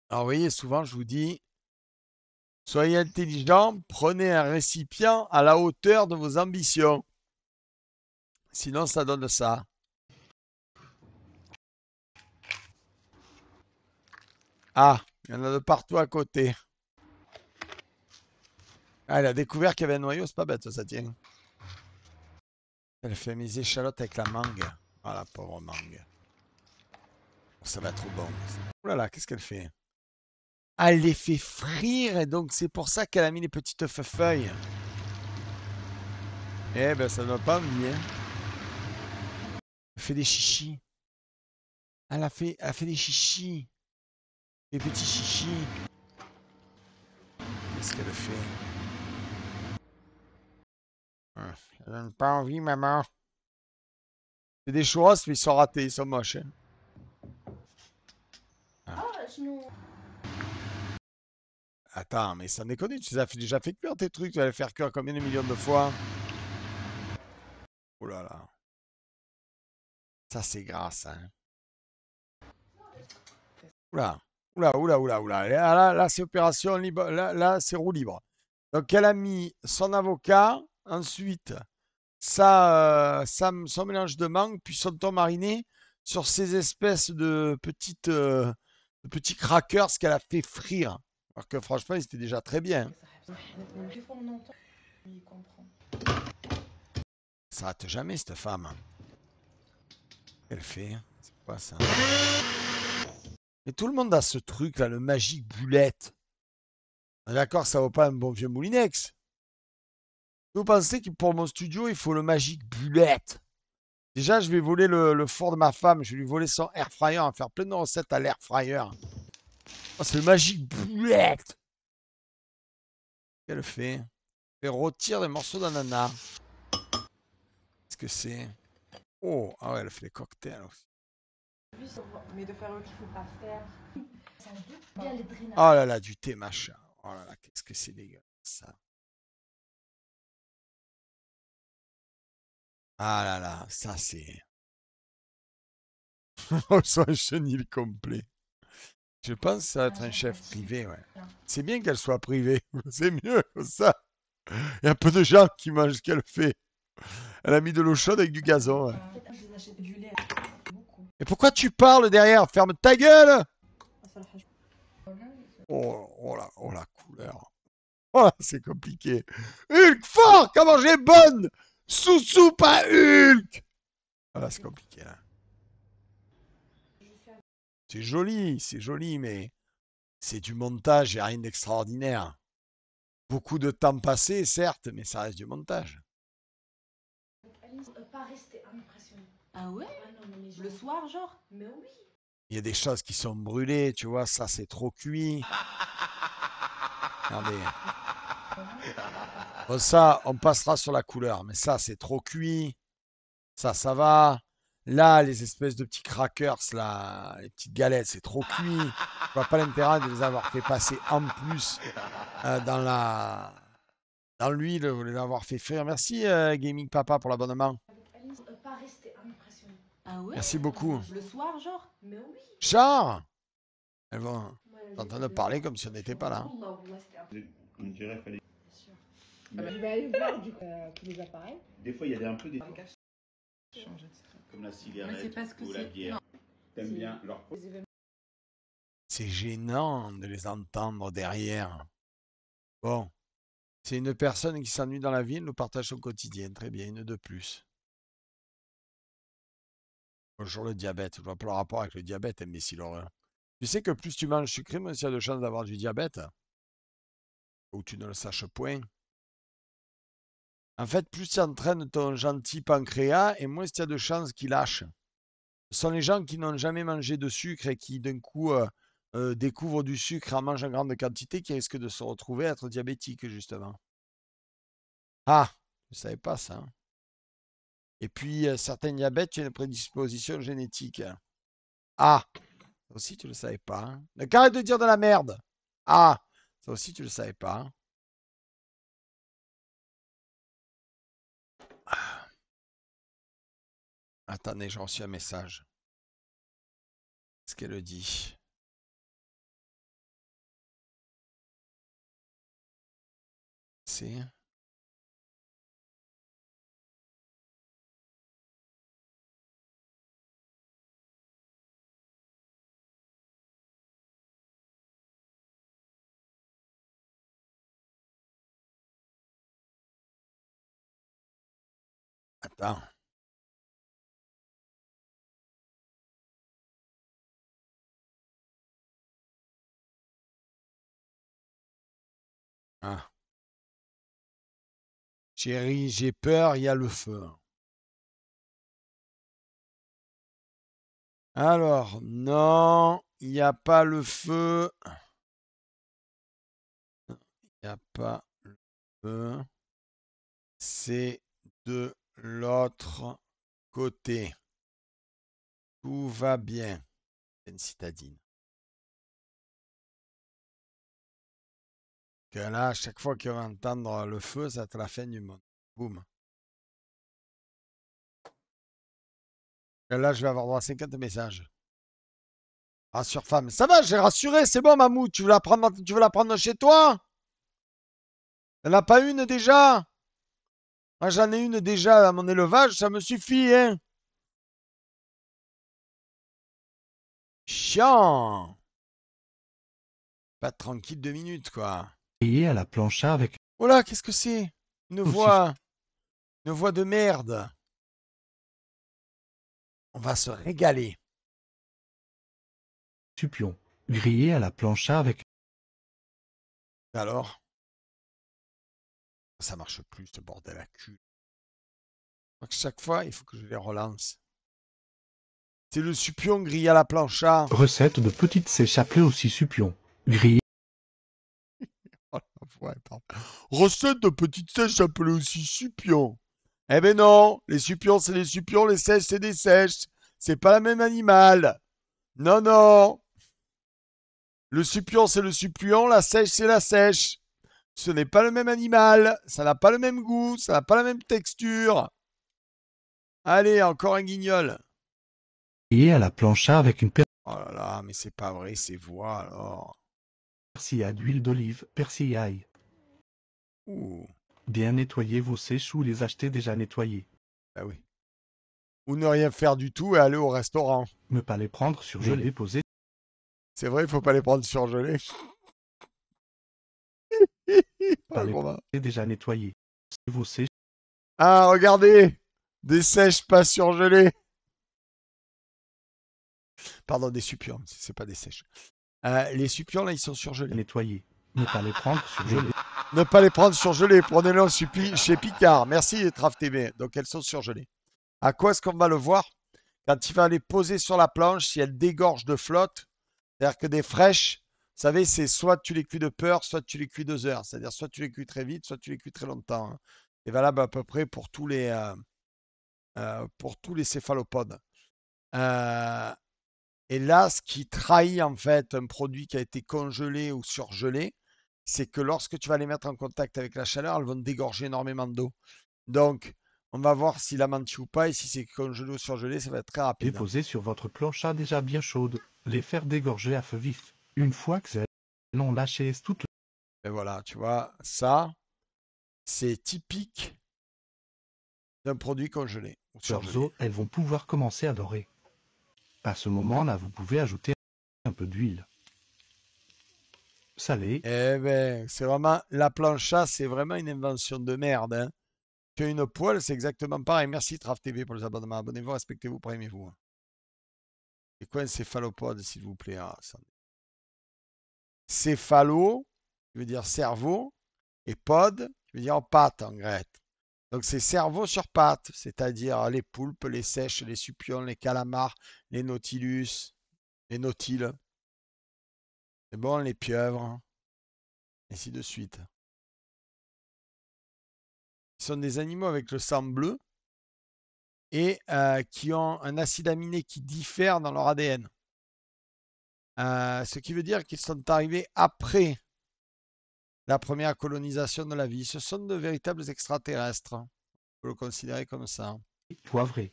[SPEAKER 1] Alors, vous voyez, souvent, je vous dis, soyez intelligent, prenez un récipient à la hauteur de vos ambitions. Sinon, ça donne ça. Ah, il y en a de partout à côté. Ah, elle a découvert qu'il y avait un noyau, c'est pas bête, ça tient. Elle fait mes échalotes avec la mangue. Ah, la pauvre mangue. Ça va trop bon. Oh là là, qu'est-ce qu'elle fait? Ah, elle les fait frire, et donc c'est pour ça qu'elle a mis les petites feuilles. Eh ben, ça ne donne pas envie, hein. Elle fait des chichis. Elle a fait des chichis. Des petits chichis. Qu'est-ce qu'elle fait? Ça donne pas envie, maman. C'est des churros, mais ils sont ratés, ils sont moches, hein. Ah. Attends, mais sans déconner, tu les as déjà fait cuire tes trucs, tu vas les faire cuire combien de millions de fois? Oh là là. Ça, c'est grâce, hein. Oula, oula, oula, oula, oula. Là, c'est opération libre. Là, c'est roue libre. Donc, elle a mis son avocat, ensuite son mélange de mangue, puis son thon mariné sur ces espèces de petits crackers qu'elle a fait frire. Alors que franchement, ils étaient déjà très bien. Ça rate jamais, cette femme. Qu'elle fait? C'est quoi ça? Mais tout le monde a ce truc là, le Magic Bullet. D'accord, ça vaut pas un bon vieux Moulinex. Vous pensez que pour mon studio, il faut le Magic Bullet? Déjà, je vais voler le four de ma femme. Je vais lui voler son air fryer. On va faire plein de recettes à l'air fryer. Oh, c'est le Magic Bullet. Qu'elle fait? Elle retire des morceaux d'ananas. Qu'est-ce que c'est? Oh, ah ouais, elle fait les cocktails aussi.
[SPEAKER 5] Mais de faire qu'il faut pas faire.
[SPEAKER 1] Oh là là, du thé machin. Oh là là, qu'est-ce que c'est dégueulasse ça. Ah là là, ça c'est. Oh, c'est un chenil complet. Je pense que ça va être un chef privé, ouais. C'est bien qu'elle soit privée. C'est mieux comme ça. Il y a peu de gens qui mangent ce qu'elle fait. Elle a mis de l'eau chaude avec du gazon, ouais. Et pourquoi tu parles derrière? Ferme ta gueule! Oh la couleur. Oh là, c'est compliqué. Hulk fort! Comment j'ai bonne! Sous pas Hulk! Voilà, c'est compliqué là. C'est joli, mais c'est du montage, il n'y a rien d'extraordinaire. Beaucoup de temps passé, certes, mais ça reste du montage.
[SPEAKER 5] Ah ouais? Le soir, genre? Mais oui.
[SPEAKER 1] Il y a des choses qui sont brûlées, tu vois, ça c'est trop cuit. Regardez. Bon, ça, on passera sur la couleur, mais ça c'est trop cuit. Ça va. Là, les espèces de petits crackers, là, les petites galettes, c'est trop cuit. Je vois pas l'intérêt de les avoir fait passer en plus dans l'huile, de les avoir fait frire. Merci Gaming Papa pour l'abonnement.
[SPEAKER 5] Ah ouais?
[SPEAKER 1] Merci beaucoup.
[SPEAKER 5] Le soir, genre? Mais oui.
[SPEAKER 1] Char, elles vont t'entendre parler comme si on n'était pas là.
[SPEAKER 6] On dirait fallait.
[SPEAKER 5] Je vais aller voir tous les appareils.
[SPEAKER 6] Des fois, il y a un peu des. Comme la cigarette ou la bière. T'aimes bien leur.
[SPEAKER 1] C'est gênant de les entendre derrière. Bon, c'est une personne qui s'ennuie dans la vie, elle nous partage son quotidien. Très bien, une de plus. Bonjour le diabète. Je vois pas le rapport avec le diabète, imbécile horreur. Tu sais que plus tu manges sucré, moins tu as de chances d'avoir du diabète. Ou tu ne le saches point. En fait, plus tu entraînes ton gentil pancréas, et moins tu as de chances qu'il lâche. Ce sont les gens qui n'ont jamais mangé de sucre et qui d'un coup découvrent du sucre et en mangent en grande quantité qui risquent de se retrouver à être diabétiques, justement. Ah, je ne savais pas ça. Et puis, certains diabètes, tu as une prédisposition génétique. Ah, ça aussi, tu ne le savais pas. Hein. Donc, arrête de dire de la merde. Ah, ça aussi, tu ne le savais pas. Hein. Attendez, j'ai reçu un message. Qu'est-ce qu'elle dit? C'est... Attends. Ah. Chérie, j'ai peur, il y a le feu. Alors, non, il n'y a pas le feu. Il n'y a pas le feu. C'est de l'autre côté. Tout va bien. C'est une citadine. que là, à chaque fois qu'on va entendre le feu, ça va être la fin du monde. Boum. Et là, je vais avoir droit à 50 messages. Rassure femme. Ça va, j'ai rassuré, c'est bon, Mamou. Tu veux la prendre chez toi? T'en as pas une déjà? Moi, j'en ai une déjà à mon élevage, ça me suffit, hein. Chiant. Pas tranquille 2 minutes, quoi.
[SPEAKER 3] Griller à la plancha avec
[SPEAKER 1] Oh là, qu'est-ce que c'est? Une
[SPEAKER 3] aussi
[SPEAKER 1] voix de merde. On va se régaler.
[SPEAKER 3] supion. Griller à la plancha avec
[SPEAKER 1] Alors? Ça marche plus, ce bordel à cul. Donc, chaque fois, il faut que je les relance. C'est le supion grillé à la plancha.
[SPEAKER 3] recette de petites sèches appelées aussi supion. Griller
[SPEAKER 1] Oh, ouais, pardon. Recette de petites sèches appelée aussi supion. Eh ben non, les supions c'est des supions, les sèches c'est des sèches. C'est pas le même animal. Non, non. Le supion c'est le supion, la sèche c'est la sèche. Ce n'est pas le même animal, ça n'a pas le même goût, ça n'a pas la même texture. Allez, encore un guignol.
[SPEAKER 3] griller à la plancha avec une
[SPEAKER 1] Oh là là, mais c'est pas vrai ces voix alors.
[SPEAKER 3] persillade d'huile d'olive, persillaille.
[SPEAKER 1] Ouh,
[SPEAKER 3] Bien nettoyer vos sèches ou les acheter déjà nettoyées.
[SPEAKER 1] bah oui. Ou ne rien faire du tout et aller au restaurant.
[SPEAKER 3] Ne pas les prendre surgelées, poser
[SPEAKER 1] C'est vrai, il faut pas les prendre surgelés.
[SPEAKER 3] pas les
[SPEAKER 1] Romain.
[SPEAKER 3] poser déjà nettoyées. Vos sèches
[SPEAKER 1] Ah, regardez, des sèches pas surgelées. Pardon, des supions, c'est pas des sèches. Les supions, là, ils sont surgelés.
[SPEAKER 3] nettoyées. Ne pas les prendre surgelées.
[SPEAKER 1] Ne pas les prendre surgelés, prenez-les chez Picard. Merci, Traf TV. Donc, elles sont surgelées. À quoi est-ce qu'on va le voir? Quand il va les poser sur la planche, si elles dégorgent de flotte, c'est-à-dire que des fraîches, vous savez, c'est soit tu les cuis de peur, soit tu les cuis 2 heures. C'est-à-dire soit tu les cuis très vite, soit tu les cuis très longtemps, hein. C'est valable à peu près pour tous les céphalopodes. Et là, ce qui trahit en fait un produit qui a été congelé ou surgelé, c'est que lorsque tu vas les mettre en contact avec la chaleur, elles vont dégorger énormément d'eau. Donc, on va voir s'il a menti ou pas, et si c'est congelé ou surgelé, ça va être très
[SPEAKER 3] Les
[SPEAKER 1] rapide.
[SPEAKER 3] poser sur votre plancha déjà bien chaude. Les faire dégorger à feu vif. Une fois que elles ont lâché toute
[SPEAKER 1] Et voilà, tu vois, ça, c'est typique d'un produit congelé ou
[SPEAKER 3] leurs
[SPEAKER 1] surgelé.
[SPEAKER 3] os, elles vont pouvoir commencer à dorer. À ce moment-là, vous pouvez ajouter un peu d'huile. Salée,
[SPEAKER 1] Eh ben, c'est vraiment, la plancha, c'est vraiment une invention de merde, hein. Que une poêle, c'est exactement pareil. Merci Traf TV pour les abonnements. Abonnez-vous, respectez-vous, aimez-vous. C'est quoi un céphalopode, s'il vous plaît? Ah, céphalo, qui veut dire cerveau, et pod, qui veut dire patte en grec. Donc c'est cerveau sur patte, c'est-à-dire les poulpes, les sèches, les supions, les calamars, les nautilus, les nautiles. C'est bon, les pieuvres, ainsi de suite. Ce sont des animaux avec le sang bleu et qui ont un acide aminé qui diffère dans leur ADN. Ce qui veut dire qu'ils sont arrivés après la première colonisation de la vie. Ce sont de véritables extraterrestres. On peut le considérer comme ça.
[SPEAKER 3] poivrée.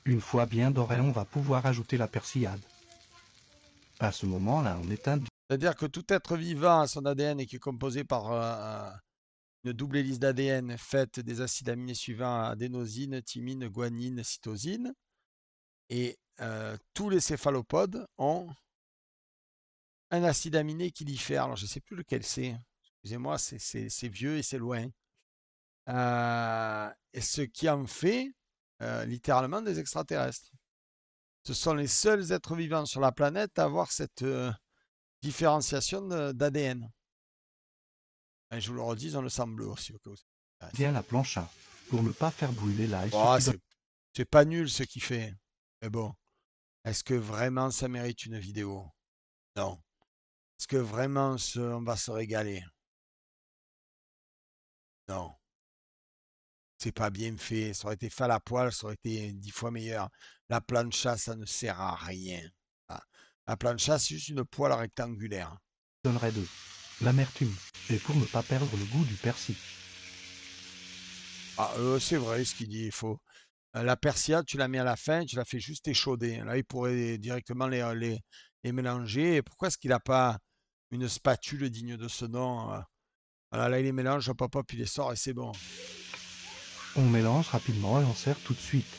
[SPEAKER 3] Une fois bien doré, on va pouvoir ajouter la persillade. À ce moment-là, on éteint
[SPEAKER 1] C'est-à-dire que tout être vivant a son ADN et qui est composé par une double hélice d'ADN faite des acides aminés suivants: adénosine, thymine, guanine, cytosine. Et tous les céphalopodes ont un acide aminé qui diffère. Alors, je ne sais plus lequel c'est. Excusez-moi, c'est vieux et c'est loin. Et ce qui en fait littéralement des extraterrestres. Ce sont les seuls êtres vivants sur la planète à avoir cette différenciation d'ADN. Je vous le redis, ils ont le sang bleu aussi.
[SPEAKER 3] bien la plancha pour ne pas faire brûler l'ail.
[SPEAKER 1] Oh, c'est pas nul ce qu'il fait. Mais bon, est-ce que vraiment ça mérite une vidéo? Non. Est-ce que vraiment on va se régaler? Non. C'est pas bien fait. Ça aurait été fait à la poêle, ça aurait été 10 fois meilleur. La plancha, ça ne sert à rien. La plancha, c'est juste une poêle rectangulaire.
[SPEAKER 3] Donnerait 2. l'amertume, et pour ne pas perdre le goût du persil.
[SPEAKER 1] Ah, c'est vrai ce qu'il dit, il faut. La persillade, tu la mets à la fin, tu la fais juste échauder. Là, il pourrait directement les mélanger. Et pourquoi est-ce qu'il n'a pas une spatule digne de ce nom? Voilà, là, il les mélange, hop, hop, hop, il les sort et c'est bon.
[SPEAKER 3] On mélange rapidement et on sert tout de suite.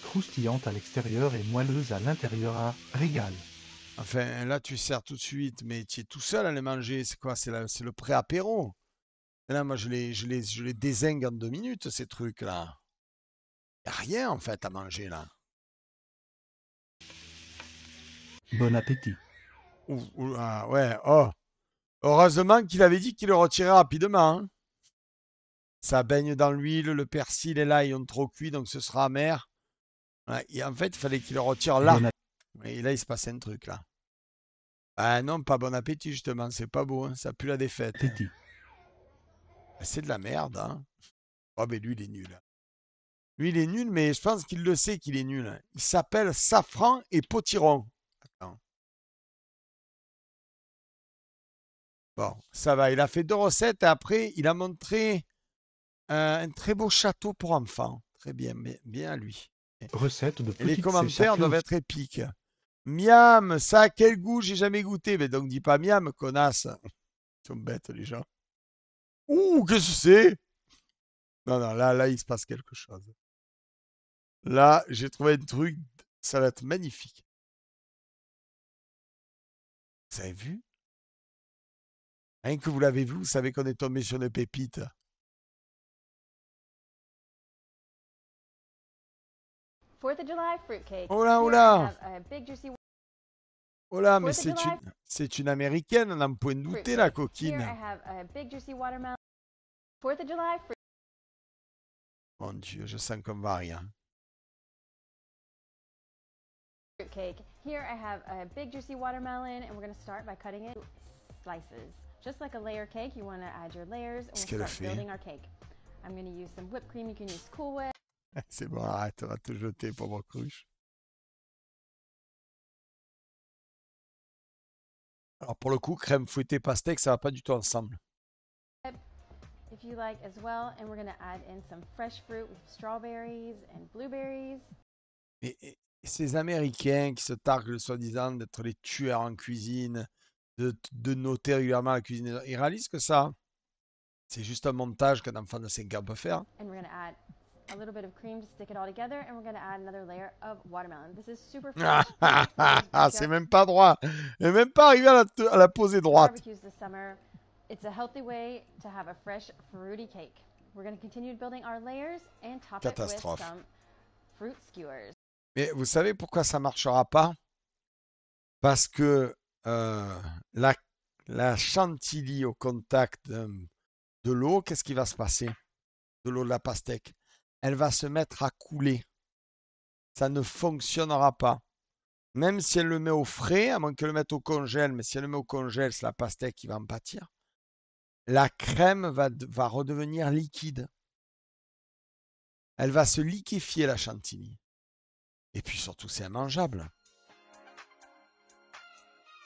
[SPEAKER 3] Croustillante à l'extérieur et moelleuse à l'intérieur, un régal.
[SPEAKER 1] Enfin, là, tu sers tout de suite, mais tu es tout seul à les manger. C'est quoi? C'est le pré-apéro. Et là, moi, je les dézingue en 2 minutes, ces trucs-là. Il n'y a rien, en fait, à manger, là.
[SPEAKER 3] Bon appétit.
[SPEAKER 1] Ah, ouais, oh. Heureusement qu'il avait dit qu'il le retirait rapidement, hein. Ça baigne dans l'huile, le persil et l'ail ont trop cuit, donc ce sera amer. Ouais, et en fait, il fallait qu'il le retire là.
[SPEAKER 3] Bon
[SPEAKER 1] Et là, il se passait un truc, là. Ah non, pas bon appétit, justement. C'est pas beau, hein. Ça pue la défaite, hein.
[SPEAKER 3] appétit.
[SPEAKER 1] C'est de la merde, hein. Oh, mais lui, il est nul. Lui, il est nul, mais je pense qu'il le sait qu'il est nul. Il s'appelle Safran et Potiron. Attends. Bon, ça va. Il a fait 2 recettes et après, il a montré un très beau château pour enfants. Très bien, bien à lui.
[SPEAKER 3] Recette de
[SPEAKER 1] Et les
[SPEAKER 3] petites
[SPEAKER 1] commentaires doivent être épiques. Miam, ça a quel goût? J'ai jamais goûté. Mais donc dis pas miam, connasse. Ils sont bêtes les gens. Ouh, qu'est-ce que c'est? Non, non, là, il se passe quelque chose. Là, j'ai trouvé un truc, ça va être magnifique. Vous avez vu? Rien que vous l'avez vu, vous savez qu'on est tombé sur une pépite. Oh là, oh là! Oh là, mais c'est une américaine, on n'en peut douter, la coquine. Mon Dieu, je sens qu'on va rien.
[SPEAKER 7] Fruitcake. Here I have a big juicy watermelon and we're going to start by cutting it slices. Just like a layer cake, you want to add your layers and we'll start building our cake. I'm going to use some whipped cream, you can use Cool Whip.
[SPEAKER 1] C'est bon, arrête, on va te jeter, pauvre cruche. Alors pour le coup, crème fouettée pastèque, ça va pas du tout ensemble.
[SPEAKER 7] If you like as well, and we're going to add in some fresh fruit with strawberries and blueberries.
[SPEAKER 1] Et ces Américains qui se targuent soi-disant d'être les tueurs en cuisine, de noter régulièrement la cuisine, ils réalisent que ça, c'est juste un montage qu'un enfant de 5 ans peut faire.
[SPEAKER 7] And we're going to add a little bit of cream to stick it all together, and we're going to add another layer of watermelon. This is super fresh.
[SPEAKER 1] C'est même pas droit. Et même pas arrivé à la poser droite.
[SPEAKER 7] Barbecues this summer. It's a healthy way to have a fresh fruity cake. We're going to continue building our layers and top it with some fruit skewers.
[SPEAKER 1] Mais vous savez pourquoi ça marchera pas? Parce que la chantilly au contact de l'eau, qu'est-ce qui va se passer? De l'eau de la pastèque. Elle va se mettre à couler. Ça ne fonctionnera pas. Même si elle le met au frais, à moins qu'elle le mette au congèle, mais si elle le met au congèle, c'est la pastèque qui va en pâtir. La crème va redevenir liquide. Elle va se liquéfier, la chantilly. Et puis surtout, c'est immangeable.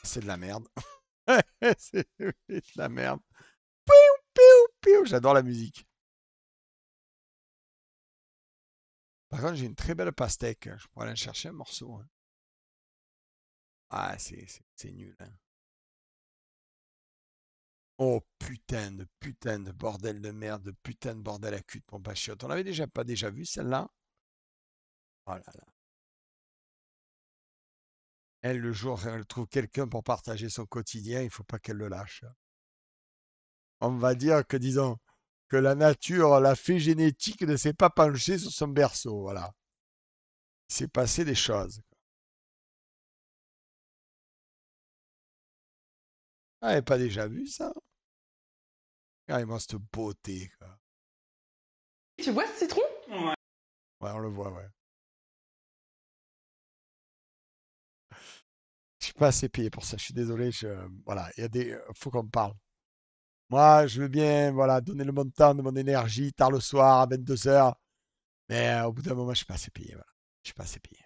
[SPEAKER 1] C'est de la merde. C'est de la merde. Piou, piou, piou. J'adore la musique. Par contre, j'ai une très belle pastèque. Je pourrais aller chercher un morceau. Hein. Ah, c'est nul. Hein. Oh putain de bordel de merde, de putain de bordel à cul de pompe à chiottes. On l'avait pas déjà vu celle-là? Oh là là. Elle, le jour où elle trouve quelqu'un pour partager son quotidien, il ne faut pas qu'elle le lâche. On va dire que, disons, que la nature, la fée génétique ne s'est pas penchée sur son berceau. Voilà. Il s'est passé des choses. Ah, elle n'avait pas déjà vu ça? Regardez-moi cette beauté. Quoi.
[SPEAKER 5] Tu vois ce citron?
[SPEAKER 1] Ouais, on le voit, ouais. Je suis pas assez payé pour ça, je suis désolé. Voilà, faut qu'on me parle. Moi, je veux bien voilà, donner le montant de mon énergie tard le soir à 22h. Mais au bout d'un moment, je suis pas assez payé. Voilà. Je suis pas assez payé.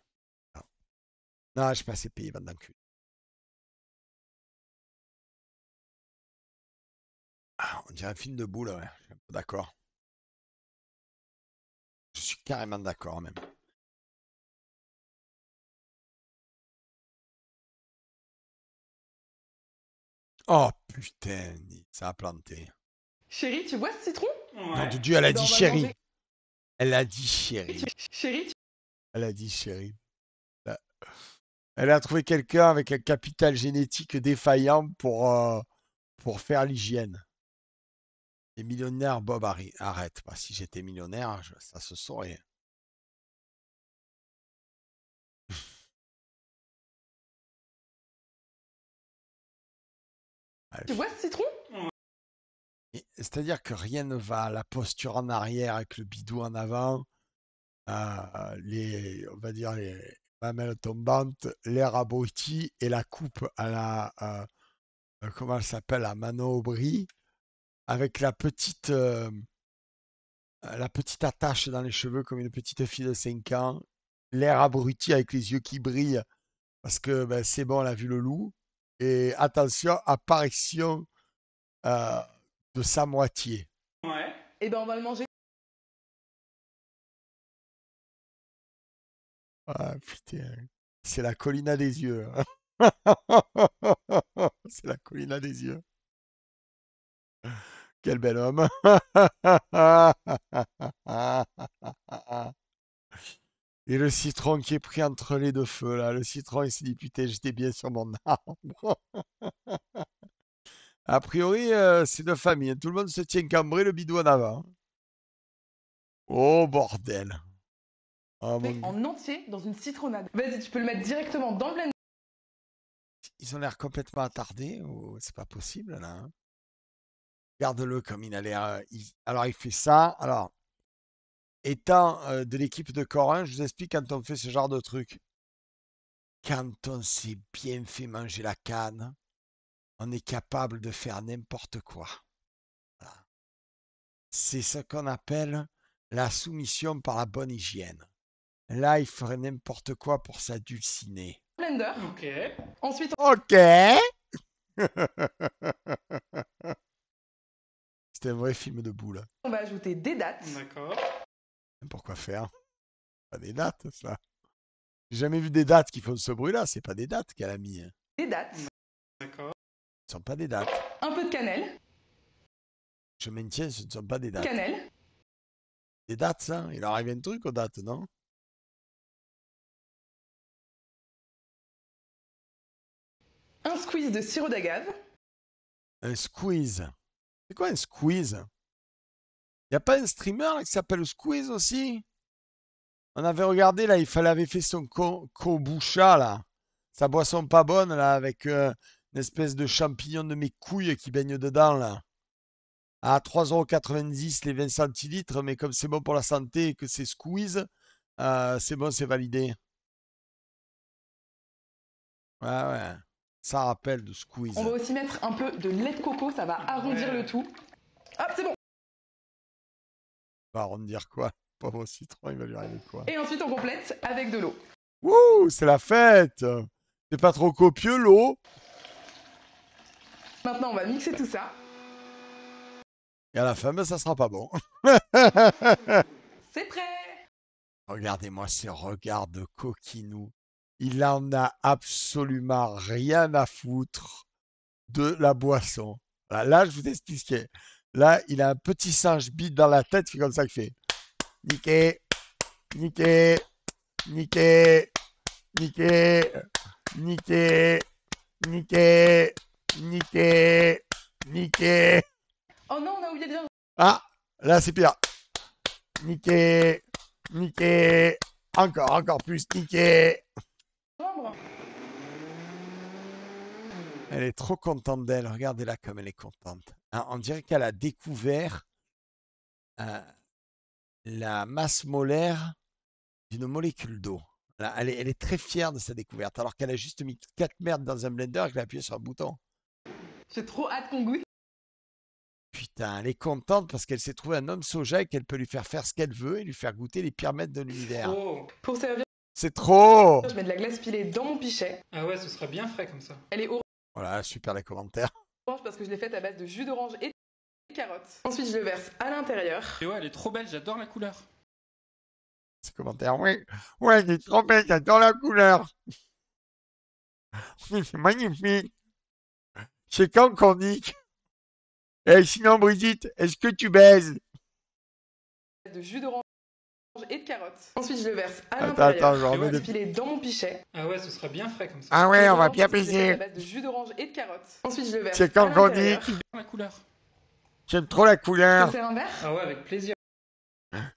[SPEAKER 1] Non, je suis pas assez payé, bande d'enculés. Ah, on dirait un film de boule, ouais. Je suis un peu d'accord. Je suis carrément d'accord, même. Oh, putain, ça a planté.
[SPEAKER 8] Chérie, tu vois ce citron?
[SPEAKER 1] Nom de Dieu, elle a dit
[SPEAKER 8] on va le
[SPEAKER 1] chérie.
[SPEAKER 8] manger.
[SPEAKER 1] Elle a dit chérie.
[SPEAKER 8] Chérie,
[SPEAKER 1] Elle a dit chérie. Là. Elle a trouvé quelqu'un avec un capital génétique défaillant pour faire l'hygiène. Les millionnaires, Bob, arrête. Bah, si j'étais millionnaire, ça se saurait.
[SPEAKER 8] tu vois ce citron?
[SPEAKER 1] C'est-à-dire que rien ne va. La posture en arrière avec le bidou en avant, on va dire les mamelles tombantes, l'air abruti et la coupe à comment elle s'appelle, la Manon Aubry, avec la petite attache dans les cheveux comme une petite fille de 5 ans, l'air abruti avec les yeux qui brillent parce que ben, c'est bon, elle a vu le loup. Et attention, apparition de sa moitié.
[SPEAKER 8] Eh ben on va le manger.
[SPEAKER 1] Ah putain, c'est la colline des yeux. C'est la colline des yeux. Quel bel homme. Et le citron qui est pris entre les deux feux, là. Le citron, il s'est dit, putain, j'étais bien sur mon arbre. A priori, c'est de famille. Tout le monde se tient cambré, le bidou en avant. Oh, bordel. Oh, mon Dieu.
[SPEAKER 8] En entier dans une citronnade. Vas-y, tu peux le mettre directement dans le blender.
[SPEAKER 1] Ils ont l'air complètement attardés. Oh, c'est pas possible, là. Hein. Regarde-le comme il a l'air. Alors, il fait ça. Alors, étant de l'équipe de Corin, je vous explique quand on fait ce genre de truc. Quand on s'est bien fait manger la canne, on est capable de faire n'importe quoi. Voilà. C'est ce qu'on appelle la soumission par la bonne hygiène. Là, il ferait n'importe quoi pour s'adulciner.
[SPEAKER 8] Blender. Ok. Ensuite,
[SPEAKER 1] Ok. C'était un vrai film de boule.
[SPEAKER 8] on va ajouter des dattes. D'accord.
[SPEAKER 1] Pourquoi faire? Pas des dattes, ça. J'ai jamais vu des dattes qui font ce bruit-là. C'est pas des dattes qu'elle a mis. Hein.
[SPEAKER 8] Des dattes. D'accord.
[SPEAKER 1] Ce ne sont pas des dattes.
[SPEAKER 8] Un peu de cannelle.
[SPEAKER 1] Je maintiens, ce ne sont pas des dattes.
[SPEAKER 8] Cannelle.
[SPEAKER 1] Des dattes, ça? Il arrive un truc aux dattes, non?
[SPEAKER 8] Un squeeze de sirop d'agave.
[SPEAKER 1] Un squeeze. C'est quoi un squeeze? Y a pas un streamer là, qui s'appelle Squeeze aussi? On avait regardé là, avait fait son kombucha là. Sa boisson pas bonne là, avec une espèce de champignon de mes couilles qui baigne dedans là. À 3,90 € les 20 centilitres, mais comme c'est bon pour la santé et que c'est Squeeze, c'est bon, c'est validé. Ouais, ouais. Ça rappelle de Squeeze.
[SPEAKER 8] On va aussi mettre un peu de lait de coco, ça va arrondir le tout. Hop, c'est bon.
[SPEAKER 1] Va arrondir quoi? Pauvre citron, il va lui arriver quoi?
[SPEAKER 8] Et ensuite, on complète avec de l'eau.
[SPEAKER 1] Wouh, c'est la fête! C'est pas trop copieux l'eau?
[SPEAKER 8] Maintenant, on va mixer tout ça.
[SPEAKER 1] Et à la fin, ben, ça sera pas bon.
[SPEAKER 8] C'est prêt!
[SPEAKER 1] Regardez-moi ce regard de coquinou. Il en a absolument rien à foutre de la boisson. Là, je vous explique. Là, il a un petit singe bide dans la tête, il fait comme ça qu'il fait. Niqué, niqué, niqué, niqué, niqué, niqué, niqué, niqué.
[SPEAKER 8] Oh non, on a oublié de dire.
[SPEAKER 1] Ah, là, c'est pire. Niqué, niqué, encore plus niqué. Elle est trop contente d'elle. Regardez-la comme elle est contente. Hein, on dirait qu'elle a découvert la masse molaire d'une molécule d'eau. Elle est très fière de sa découverte, alors qu'elle a juste mis 4 merdes dans un blender et qu'elle a appuyé sur un bouton.
[SPEAKER 8] J'ai trop hâte qu'on goûte.
[SPEAKER 1] Putain, elle est contente parce qu'elle s'est trouvée un homme soja et qu'elle peut lui faire ce qu'elle veut et lui faire goûter les pires mètres de l'univers.
[SPEAKER 8] Oh. Pour servir,
[SPEAKER 1] c'est trop!
[SPEAKER 8] Je mets de la glace pilée dans mon pichet.
[SPEAKER 6] Ah ouais, ce sera bien frais comme ça.
[SPEAKER 8] Elle est orange
[SPEAKER 1] Voilà, super les commentaires.
[SPEAKER 8] parce que je l'ai faite à base de jus d'orange et carottes. Ensuite, je le verse à l'intérieur.
[SPEAKER 9] Et ouais, elle est trop belle, j'adore la couleur.
[SPEAKER 1] Ces commentaires, ouais, ouais, elle est trop belle, j'adore la couleur. Oui, c'est magnifique. C'est quand qu'on dit. Eh, sinon, Brigitte, est-ce que tu baises?
[SPEAKER 8] De jus d'orange et de carottes. Ensuite, je le verse à
[SPEAKER 1] Attends,
[SPEAKER 8] l'intérieur.
[SPEAKER 1] je remets des...
[SPEAKER 8] Filer dans mon pichet.
[SPEAKER 9] Ah ouais, ce sera bien frais comme ça.
[SPEAKER 1] Ah ouais, on va bien
[SPEAKER 8] À
[SPEAKER 1] baiser.
[SPEAKER 8] base de jus d'orange et de carottes. Ensuite, je le verse
[SPEAKER 1] C'est quand
[SPEAKER 8] à
[SPEAKER 1] qu'on dit.
[SPEAKER 8] l'intérieur.
[SPEAKER 9] La couleur.
[SPEAKER 1] J'aime trop la couleur.
[SPEAKER 8] C'est un verre?
[SPEAKER 9] Ah ouais, avec plaisir.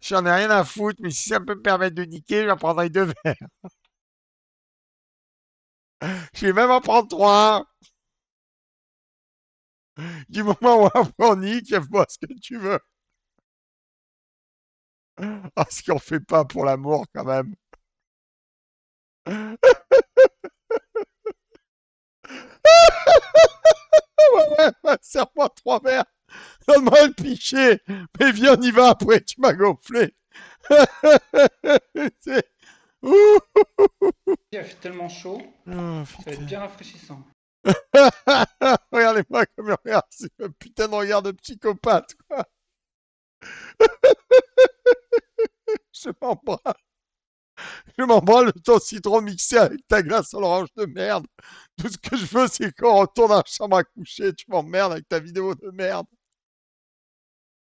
[SPEAKER 1] J'en ai rien à foutre, mais si ça peut me permettre de niquer, j'en prendrai 2 verres. Je vais même en prendre 3. Du moment où on nique, fais-moi ce que tu veux. Ah, ce qu'on fait pas pour l'amour, quand même. Ouais, serre-moi 3 verres. Donne-moi le pichet. Mais viens, on y va après, tu m'as gonflé. Ouh.
[SPEAKER 9] Il fait tellement chaud,
[SPEAKER 1] Oh,
[SPEAKER 9] ça va être bien rafraîchissant.
[SPEAKER 1] Regardez-moi comme il regarde, c'est un putain de regard de psychopathe, quoi. Je m'embrasse. Je m'embrasse ton citron mixé avec ta glace à l'orange de merde. Tout ce que je veux, c'est qu'on retourne dans la chambre à coucher. Tu m'emmerdes avec ta vidéo de merde.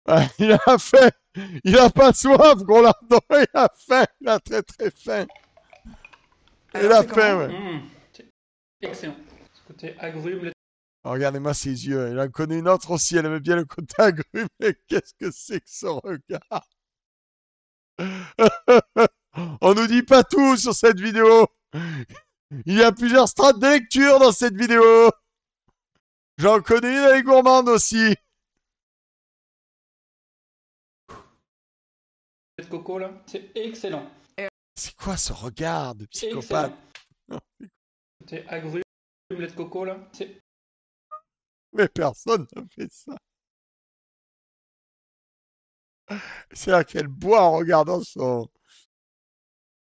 [SPEAKER 1] Ah, il a faim. Il a pas soif, gros lardon. Il a faim. Il a très très faim. Il a faim, ouais.
[SPEAKER 9] C'est excellent. Ce côté agrumes.
[SPEAKER 1] Oh, regardez-moi ses yeux. Il en connaît une autre aussi. Elle aime bien le côté agrume. Mais qu'est-ce que c'est que ce regard? On nous dit pas tout sur cette vidéo. Il y a plusieurs strates de lecture dans cette vidéo. J'en connais une, elle est gourmande aussi.
[SPEAKER 9] De coco là, c'est excellent.
[SPEAKER 1] C'est quoi ce regard de psychopathe?
[SPEAKER 9] Côté agrumes, lait de coco là, c'est...
[SPEAKER 1] Mais personne n'a fait ça. C'est-à-dire qu'elle boit en regardant son...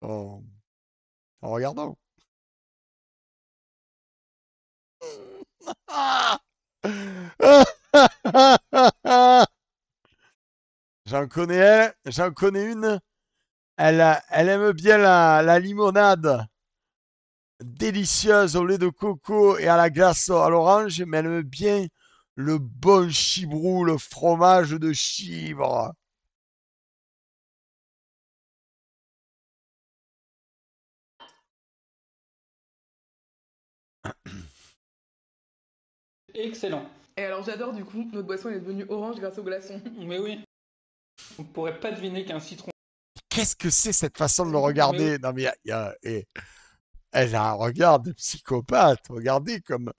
[SPEAKER 1] En regardant. J'en connais une. Elle aime bien la limonade délicieuse au lait de coco et à la glace à l'orange, mais elle aime bien le bon chibrou, le fromage de chivre.
[SPEAKER 9] Excellent.
[SPEAKER 8] Et alors j'adore du coup, notre boisson elle est devenue orange grâce au glaçon.
[SPEAKER 9] Mais oui. On pourrait pas deviner qu'un citron...
[SPEAKER 1] Qu'est-ce que c'est cette façon de le regarder? Non mais elle a un regard de psychopathe. Regardez comme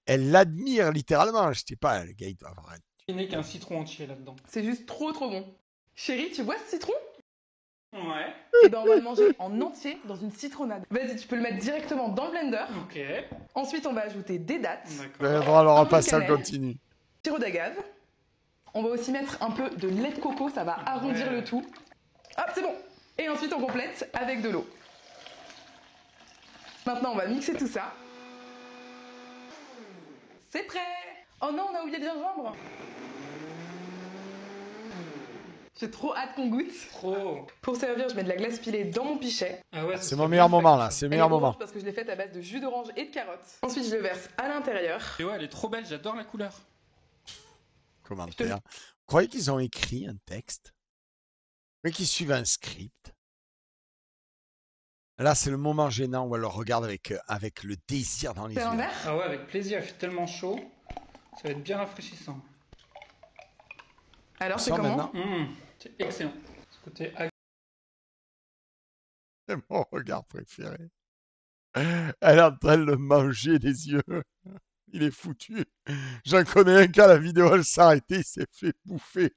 [SPEAKER 1] elle l'admire littéralement. Je sais pas, le gars il doit avoir un...
[SPEAKER 9] Deviner qu'un citron entier là-dedans.
[SPEAKER 8] C'est juste trop bon. Chérie, tu vois ce citron?
[SPEAKER 9] Ouais.
[SPEAKER 8] Et ben on va le manger en entier dans une citronnade. Vas-y, tu peux le mettre directement dans le blender.
[SPEAKER 9] Ok.
[SPEAKER 8] Ensuite, on va ajouter des dattes.
[SPEAKER 1] Vous avez le droit à leur passer en continu.
[SPEAKER 8] Sirop d'agave. On va aussi mettre un peu de lait de coco, ça va arrondir le tout. Hop, c'est bon. Et ensuite, on complète avec de l'eau. Maintenant, on va mixer tout ça. C'est prêt! Oh non, on a oublié le gingembre! J'ai trop hâte qu'on goûte.
[SPEAKER 9] Trop.
[SPEAKER 8] Pour servir, je mets de la glace pilée dans mon pichet.
[SPEAKER 9] Ah ouais,
[SPEAKER 1] c'est mon meilleur moment là, c'est le meilleur moment.
[SPEAKER 8] Parce que je l'ai faite à base de jus d'orange et de carottes. Ensuite, je le verse à l'intérieur.
[SPEAKER 9] Et ouais, elle est trop belle, j'adore la couleur.
[SPEAKER 1] Commentaire. Vous croyez qu'ils ont écrit un texte? Mais qu'ils suivent un script? Là, c'est le moment gênant où elle le regarde avec le désir dans les yeux.
[SPEAKER 9] Ah ouais, avec plaisir, il fait tellement chaud. Ça va être bien rafraîchissant.
[SPEAKER 8] Alors, c'est comment?
[SPEAKER 9] C'est excellent. Ce côté...
[SPEAKER 1] C'est mon regard préféré. Elle est en train de le manger des yeux. Il est foutu. J'en connais un qu'à la vidéo, elle s'est arrêtée, il s'est fait bouffer.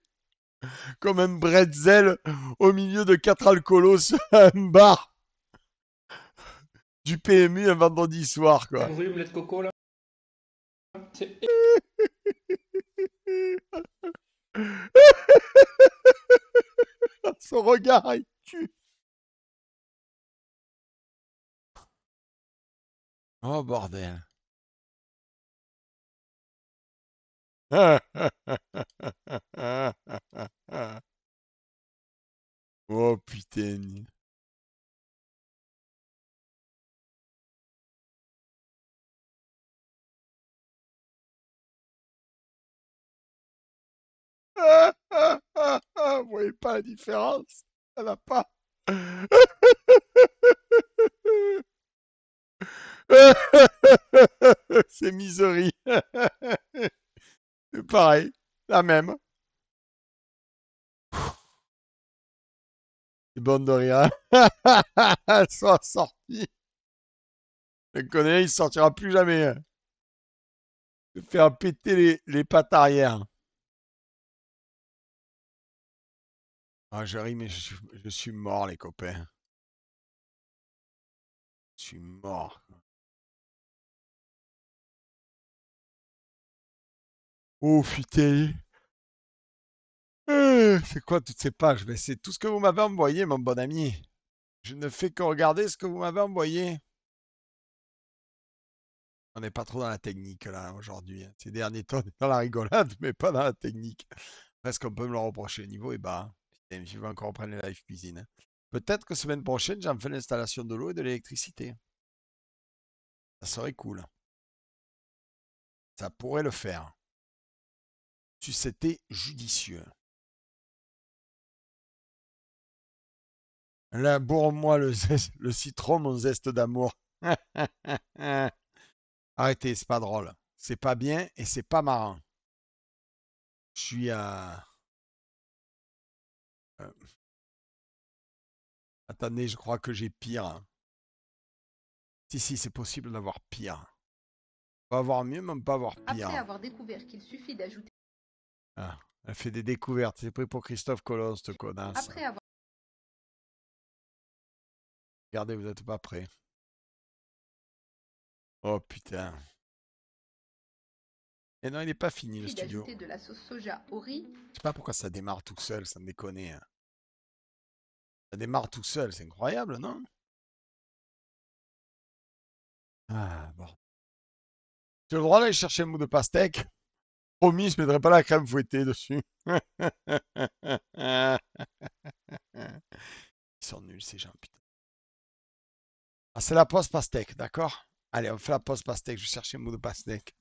[SPEAKER 1] Comme un bretzel au milieu de 4 alcoolos à un bar. Du PMU un vendredi soir, quoi.
[SPEAKER 9] Agrumes, lait de coco, là. C'est...
[SPEAKER 1] Son regard, il tue. Oh, bordel. Oh putain. Vous voyez pas la différence? Ça n'a pas. C'est miserie. C'est pareil, la même. C'est bonne de rire. Elles sont sorties. Le connaît, il sortira plus jamais. Je vais faire péter les pattes arrière. Ah, je ris, mais je suis mort, les copains. Je suis mort. Oh, putain. C'est quoi toutes ces pages? Mais c'est tout ce que vous m'avez envoyé, mon bon ami. Je ne fais que regarder ce que vous m'avez envoyé. On n'est pas trop dans la technique, là, aujourd'hui. Ces derniers temps, on est dans la rigolade, mais pas dans la technique. Presque on peut me le reprocher. Le niveau est bas. Putain, je vais encore prendre les live cuisine. Peut-être que semaine prochaine, j'en fais l'installation de l'eau et de l'électricité. Ça serait cool. Ça pourrait le faire. Si c'était judicieux. Là, bourre-moi le citron, mon zeste d'amour. Arrêtez, c'est pas drôle. C'est pas bien et c'est pas marrant. Je suis à... Attendez, je crois que j'ai pire. Si, c'est possible d'avoir pire. On va avoir mieux, mais on peut avoir pire.
[SPEAKER 10] Après avoir découvert qu'il suffit d'ajouter...
[SPEAKER 1] Ah, elle fait des découvertes. C'est pris pour Christophe Colomb, cette connasse.
[SPEAKER 10] Après avoir...
[SPEAKER 1] Regardez, vous n'êtes pas prêts. Oh putain. Et non, il n'est pas fini, le studio.
[SPEAKER 10] d'ajouter de la sauce soja au riz.
[SPEAKER 1] Je sais pas pourquoi ça démarre tout seul, ça me déconne. Hein. Ça démarre tout seul, c'est incroyable, non? Ah, bon. J'ai le droit d'aller chercher le mou de pastèque. Promis, je ne mettrai pas la crème fouettée dessus. Ils sont nuls, ces gens, putain. Ah, c'est la pause pastèque, d'accord? Allez, on fait la pause pastèque. Je vais chercher le mou de pastèque.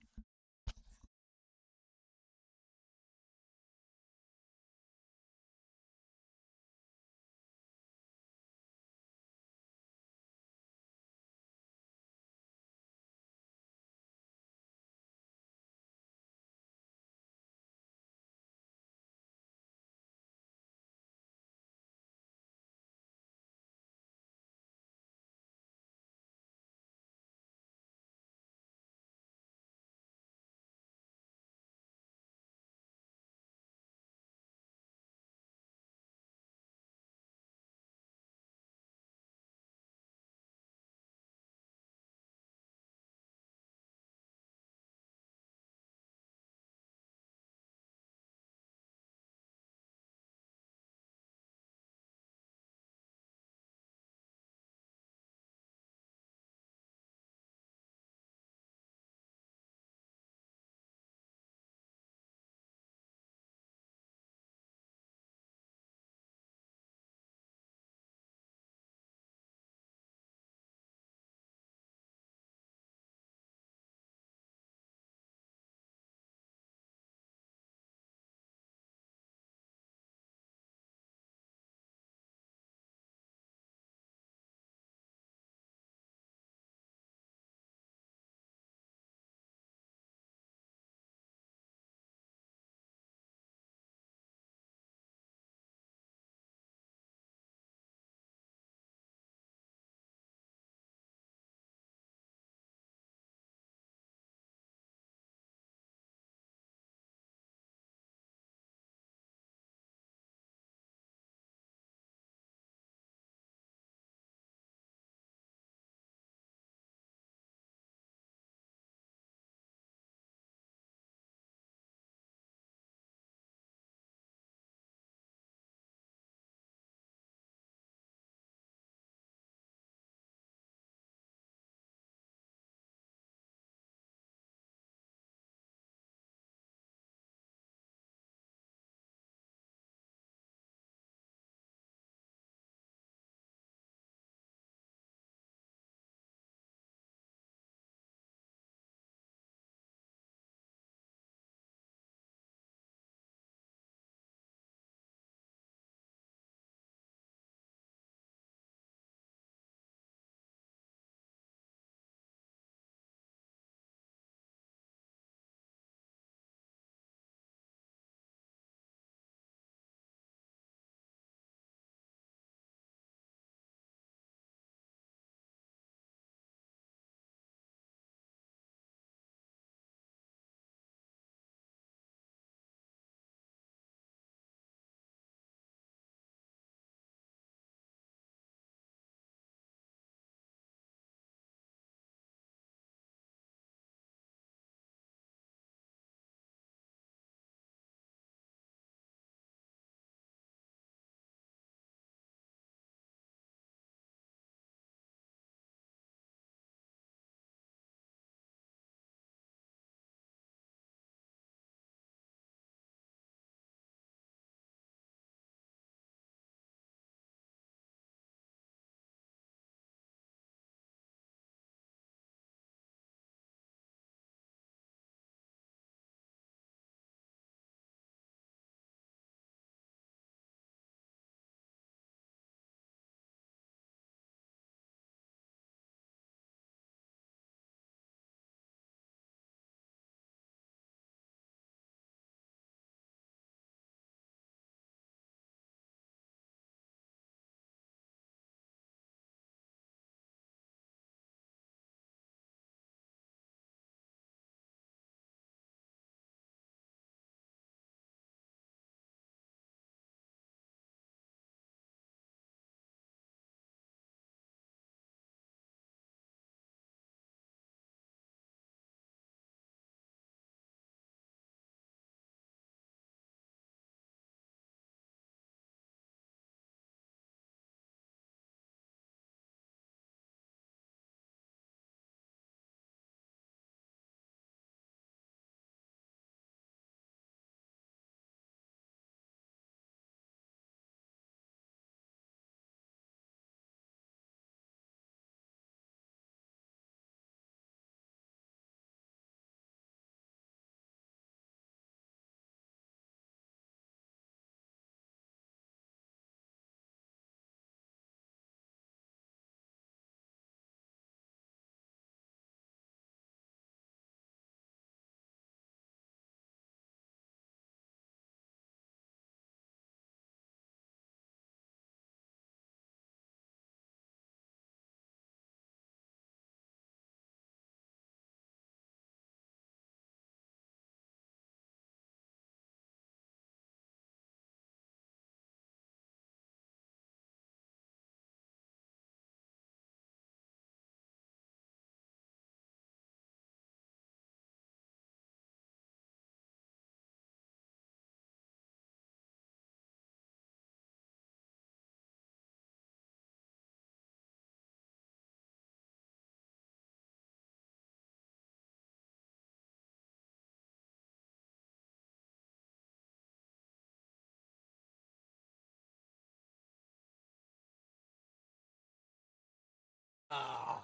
[SPEAKER 1] Ah.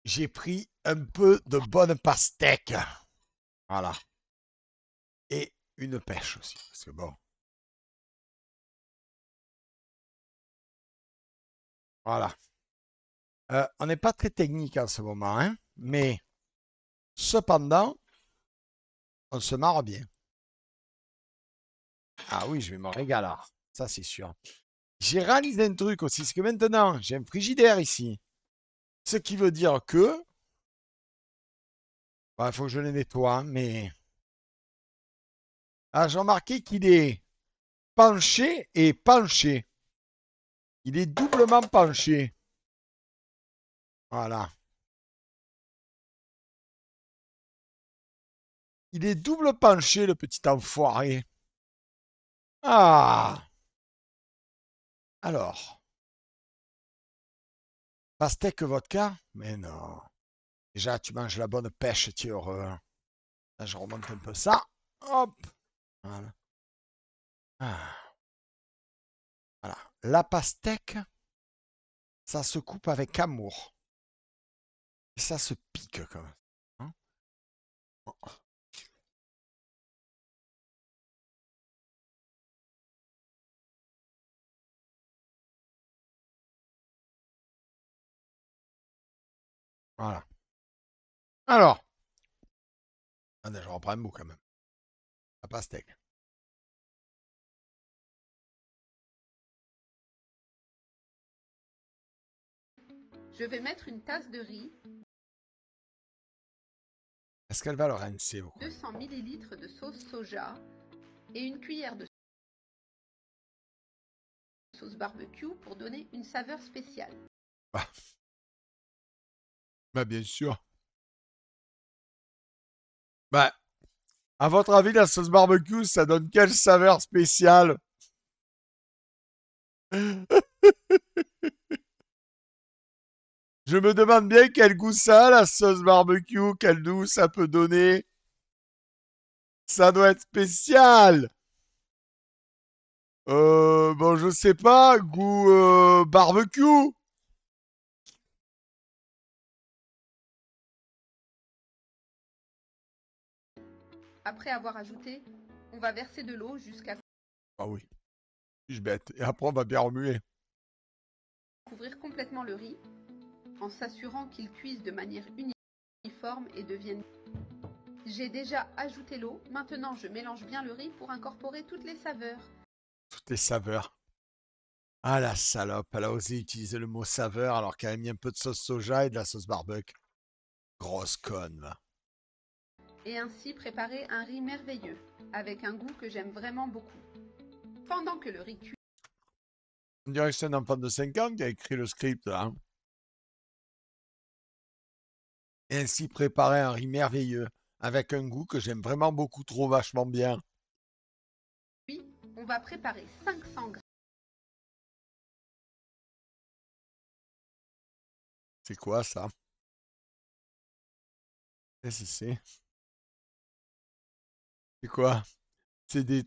[SPEAKER 1] J'ai pris un peu de bonne pastèque. Voilà. Et une pêche aussi. Parce que bon. Voilà. On n'est pas très technique en ce moment, hein, mais cependant, on se marre bien. Ah oui, je vais me régaler. Ça, c'est sûr. J'ai réalisé un truc aussi, c'est que maintenant, j'ai un frigidaire ici. Ce qui veut dire que... Il faut que je le nettoie, hein, mais... Ah, j'ai remarqué qu'il est penché et penché. Il est doublement penché. Voilà. Il est double penché, le petit enfoiré. Ah! Alors. Pastèque vodka? Mais non. Déjà, tu manges la bonne pêche, tu es heureux. Là, je remonte un peu ça. Hop! Voilà. Ah. Voilà. La pastèque, ça se coupe avec amour. Et ça se pique quand même. Hein? Oh. Voilà. Alors. Attendez, je reprends un bout quand même. La pastèque.
[SPEAKER 10] Je vais mettre une tasse de riz,
[SPEAKER 1] Est-ce qu'elle va le rincer ou quoi?
[SPEAKER 10] 200 ml de sauce soja et une cuillère de sauce barbecue pour donner une saveur spéciale.
[SPEAKER 1] Bah, bien sûr. Bah, à votre avis, la sauce barbecue, ça donne quelle saveur spéciale? Je me demande bien quel goût ça a, la sauce barbecue, quel goût ça peut donner. Ça doit être spécial. Bon, je sais pas, goût barbecue.
[SPEAKER 10] Après avoir ajouté, on va verser de l'eau jusqu'à
[SPEAKER 1] Ah oui, je suis bête. Et après, on va bien remuer.
[SPEAKER 10] couvrir complètement le riz en s'assurant qu'il cuise de manière uniforme et devienne... J'ai déjà ajouté l'eau, maintenant je mélange bien le riz pour incorporer toutes les saveurs.
[SPEAKER 1] Toutes les saveurs. Ah la salope, elle a osé utiliser le mot saveur alors qu'elle a mis un peu de sauce soja et de la sauce barbecue. Grosse conne, va.
[SPEAKER 10] Et ainsi préparer un riz merveilleux, avec un goût que j'aime vraiment beaucoup. Pendant que le riz cuit...
[SPEAKER 1] On dirait que c'est un enfant de 5 ans qui a écrit le script, là. Hein. Et ainsi préparer un riz merveilleux, avec un goût que j'aime vraiment beaucoup trop vachement bien.
[SPEAKER 10] Puis, on va préparer 500 g.
[SPEAKER 1] C'est quoi ça? Qu'est-ce que c'est? C'est quoi? C'est des...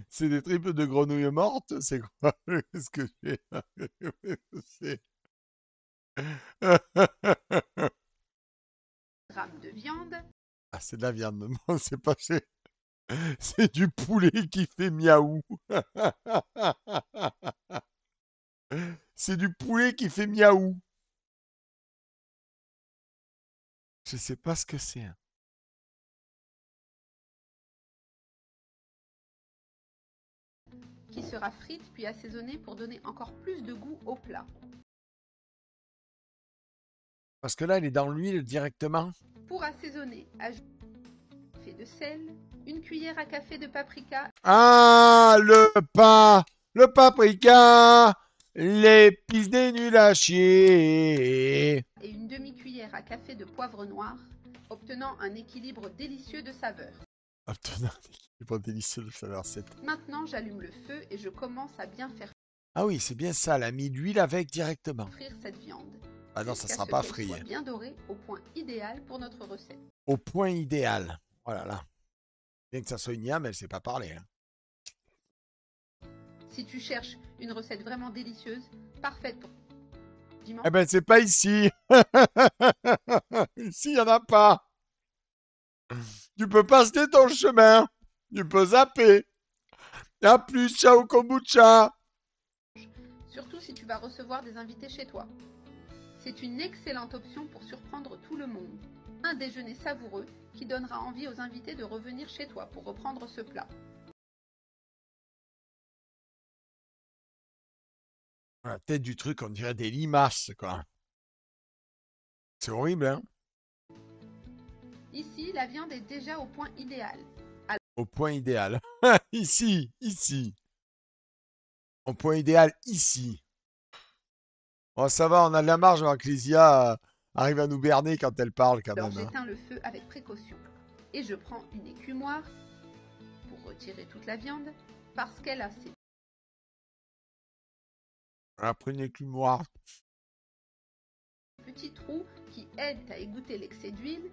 [SPEAKER 1] C'est des tripes de grenouilles mortes? C'est quoi? Qu'est-ce que c'est? C'est...
[SPEAKER 10] Grammes de viande.
[SPEAKER 1] Ah, c'est de la viande. Non, c'est pas... C'est du poulet qui fait miaou. C'est du poulet qui fait miaou. Je sais pas ce que c'est. Hein.
[SPEAKER 10] Qui sera frite puis assaisonnée pour donner encore plus de goût au plat.
[SPEAKER 1] Parce que là, il est dans l'huile directement.
[SPEAKER 10] Pour assaisonner, ajoutez un café de sel, une cuillère à café de paprika.
[SPEAKER 1] Ah, le paprika, l'épice des nuls à chier.
[SPEAKER 10] Et une demi-cuillère à café de poivre noir, obtenant un équilibre délicieux de saveurs.
[SPEAKER 1] Obtenant un équilibre délicieux de saveurs.
[SPEAKER 10] Maintenant, j'allume le feu et je commence à bien faire
[SPEAKER 1] Ah oui, c'est bien ça, elle a mis de l'huile avec directement.
[SPEAKER 10] frire cette viande.
[SPEAKER 1] Ah non, ça sera pas frit.
[SPEAKER 10] Soit bien doré au point idéal pour notre recette.
[SPEAKER 1] Au point idéal. Oh là là. Bien que ça soit une yam, elle sait pas parler. Hein.
[SPEAKER 10] Si tu cherches une recette vraiment délicieuse, parfaite pour dimanche.
[SPEAKER 1] Eh ben, c'est pas ici. Ici, il n'y en a pas. Tu peux passer ton chemin. Tu peux zapper. A plus, ciao kombucha.
[SPEAKER 10] Surtout si tu vas recevoir des invités chez toi. C'est une excellente option pour surprendre tout le monde. Un déjeuner savoureux qui donnera envie aux invités de revenir chez toi pour reprendre ce plat.
[SPEAKER 1] La tête du truc, on dirait des limaces, quoi. C'est horrible, hein?
[SPEAKER 10] Ici, la viande est déjà au point idéal.
[SPEAKER 1] Au point idéal. Ici, ici. Au point idéal, ici. Oh, ça va, on a de la marge avant que Lysia arrive à nous berner quand elle parle, quand
[SPEAKER 10] Alors
[SPEAKER 1] même.
[SPEAKER 10] j'éteins le feu avec précaution. Et je prends une écumoire pour retirer toute la viande parce qu'elle a ses
[SPEAKER 1] Après une écumoire.
[SPEAKER 10] petits trous qui aident à égoutter l'excès d'huile.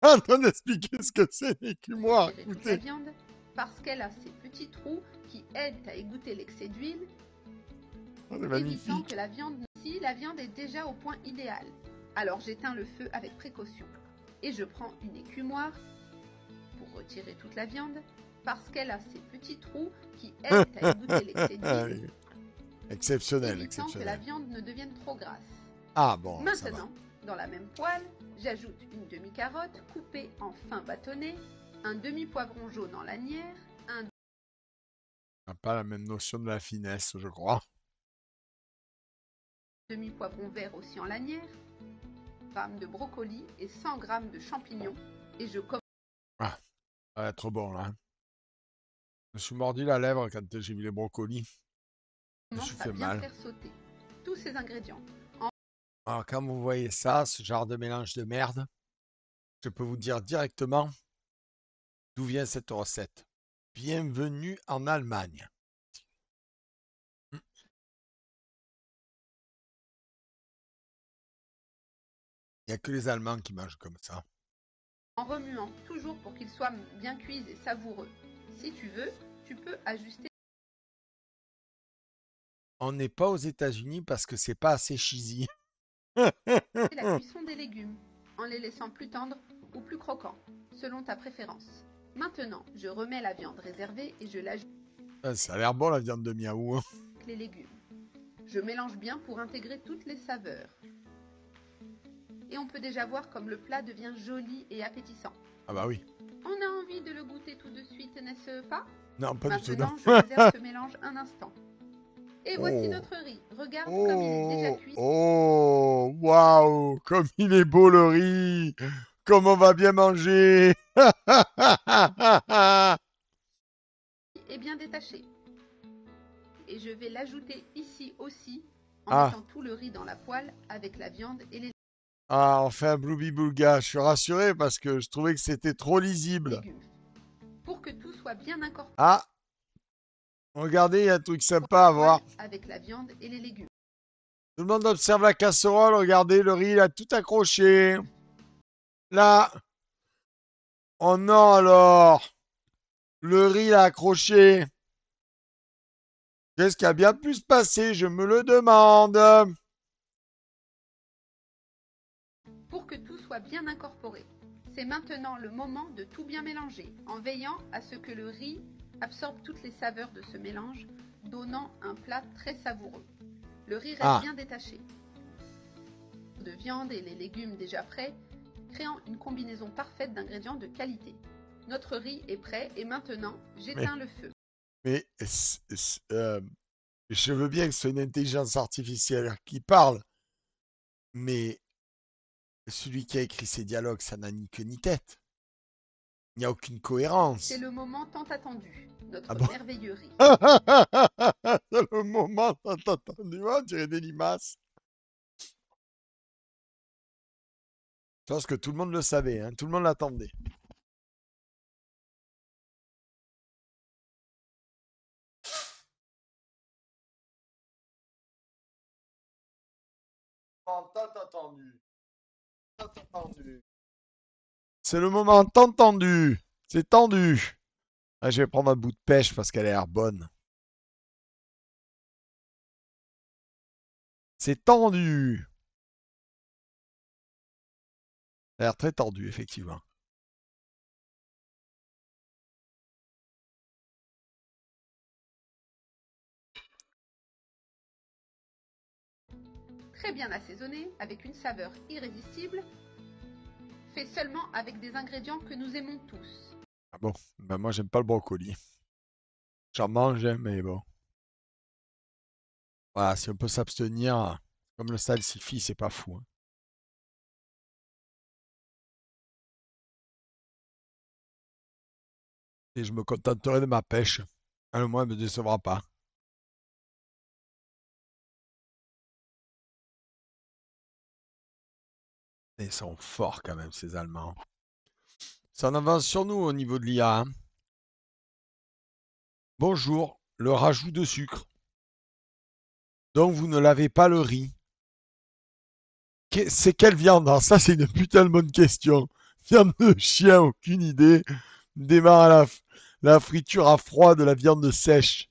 [SPEAKER 1] En train d'expliquer ce que c'est une écumoire.
[SPEAKER 10] Retirer toute la viande parce qu'elle a ces petits trous qui aident à égoutter l'excès d'huile.
[SPEAKER 1] Oh, c'est
[SPEAKER 10] Évitant
[SPEAKER 1] magnifique.
[SPEAKER 10] que la viande... Ici, la viande est déjà au point idéal. Alors j'éteins le feu avec précaution. Et je prends une écumoire pour retirer toute la viande parce qu'elle a ces petits trous qui aident à égoutter l'excès d'huile.
[SPEAKER 1] Exceptionnel,
[SPEAKER 10] Évitant que la
[SPEAKER 1] exceptionnel.
[SPEAKER 10] viande ne devienne trop grasse.
[SPEAKER 1] Ah bon, ça va.
[SPEAKER 10] Maintenant, dans la même poêle, j'ajoute une demi-carotte coupée en fin bâtonnet, un demi-poivron jaune en lanière, un
[SPEAKER 1] On n'a pas la même notion de la finesse, je crois.
[SPEAKER 10] demi-poivron vert aussi en lanière, 100 g de brocoli et 100 g de champignons. Et je commence
[SPEAKER 1] Ah, ça va être bon, là. Je me suis mordu la lèvre quand j'ai vu les brocolis. Je me suis
[SPEAKER 10] à
[SPEAKER 1] fait
[SPEAKER 10] bien
[SPEAKER 1] mal.
[SPEAKER 10] faire sauter tous ces ingrédients.
[SPEAKER 1] Alors, quand vous voyez ça, ce genre de mélange de merde, je peux vous dire directement d'où vient cette recette. Bienvenue en Allemagne. Il n'y a que les Allemands qui mangent comme ça.
[SPEAKER 10] En remuant toujours pour qu'ils soient bien cuits et savoureux. Si tu veux, tu peux ajuster
[SPEAKER 1] On n'est pas aux États-Unis parce que c'est pas assez cheesy.
[SPEAKER 10] la cuisson des légumes, en les laissant plus tendres ou plus croquants, selon ta préférence. Maintenant, je remets la viande réservée et je l'ajoute
[SPEAKER 1] Ça a l'air bon la viande de miaou.
[SPEAKER 10] avec les légumes. Je mélange bien pour intégrer toutes les saveurs. Et on peut déjà voir comme le plat devient joli et appétissant.
[SPEAKER 1] Ah bah oui.
[SPEAKER 10] On a envie de le goûter tout de suite, n'est-ce pas?
[SPEAKER 1] Non, pas du tout.
[SPEAKER 10] Maintenant,
[SPEAKER 1] Non.
[SPEAKER 10] je réserve ce mélange un instant. Et voici notre riz. Regarde comme il est déjà cuit.
[SPEAKER 1] Oh, waouh, comme il est beau le riz. Comme on va bien manger.
[SPEAKER 10] Et bien détaché. Et je vais l'ajouter ici aussi en
[SPEAKER 1] Ah.
[SPEAKER 10] mettant tout le riz dans la poêle avec la viande et les
[SPEAKER 1] Ah, on fait un Blooby-Boulga. Je suis rassuré parce que je trouvais que c'était trop lisible.
[SPEAKER 10] légumes. Pour que tout soit bien incorporé
[SPEAKER 1] Ah, regardez, il y a un truc sympa à voir.
[SPEAKER 10] avec la viande et les légumes.
[SPEAKER 1] Tout le monde observe la casserole. Regardez, le riz, il a tout accroché. Là. Oh non, alors. Le riz, il a accroché. Qu'est-ce qui a bien pu se passer? Je me le demande.
[SPEAKER 10] Pour que tout soit bien incorporé. C'est maintenant le moment de tout bien mélanger, en veillant à ce que le riz absorbe toutes les saveurs de ce mélange, donnant un plat très savoureux. Le riz reste bien détaché de viande et les légumes déjà prêts, créant une combinaison parfaite d'ingrédients de qualité. Notre riz est prêt et maintenant, j'éteins le feu.
[SPEAKER 1] Mais je veux bien que ce soit une intelligence artificielle qui parle, mais celui qui a écrit ces dialogues, ça n'a ni queue ni tête. Il n'y a aucune cohérence.
[SPEAKER 10] C'est le moment tant attendu, notre merveilleux riz.
[SPEAKER 1] C'est le moment tant attendu. On dirait des limaces. Je pense que tout le monde le savait, hein, tout le monde l'attendait. C'est le moment tant attendu. C'est tendu. Ah, je vais prendre un bout de pêche parce qu'elle a l'air bonne. C'est tendu. Ça a l'air très tendu, effectivement.
[SPEAKER 10] Très bien assaisonné, avec une saveur irrésistible, fait seulement avec des ingrédients que nous aimons tous.
[SPEAKER 1] Ah bon, ben moi j'aime pas le brocoli. J'en mange, hein, mais bon. Voilà, si on peut s'abstenir, comme le salsifis, c'est pas fou. Hein. Et je me contenterai de ma pêche. Le moins, elle me décevra pas. Ils sont forts quand même, ces Allemands. Ça en avance sur nous au niveau de l'IA. Hein. Bonjour, le rajout de sucre. Donc vous ne lavez pas le riz. C'est quelle viande? Alors ça, c'est une putain de bonne question. Viande de chien, aucune idée. Démarre à la friture à froid de la viande sèche.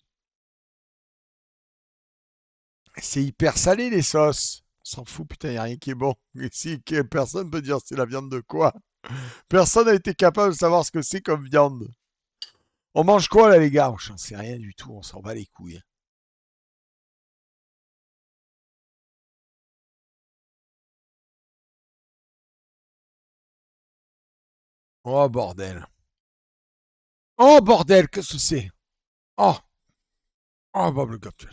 [SPEAKER 1] C'est hyper salé les sauces. On s'en fout, putain, y a rien qui est bon. Mais si personne peut dire c'est la viande de quoi. Personne n'a été capable de savoir ce que c'est comme viande. On mange quoi là les gars? J'en sais rien du tout, on s'en bat les couilles. Oh bordel. Oh bordel, qu'est-ce que c'est? Oh. Oh Bob le Gopchet.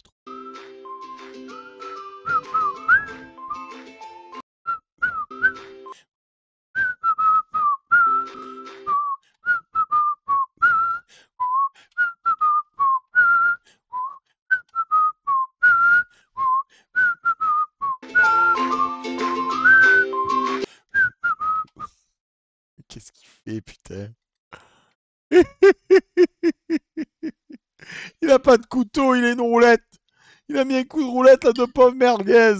[SPEAKER 1] Qu'est-ce qu'il fait, putain? Il a pas de couteau, il a une roulette. Il a mis un coup de roulette à deux pommes merguez.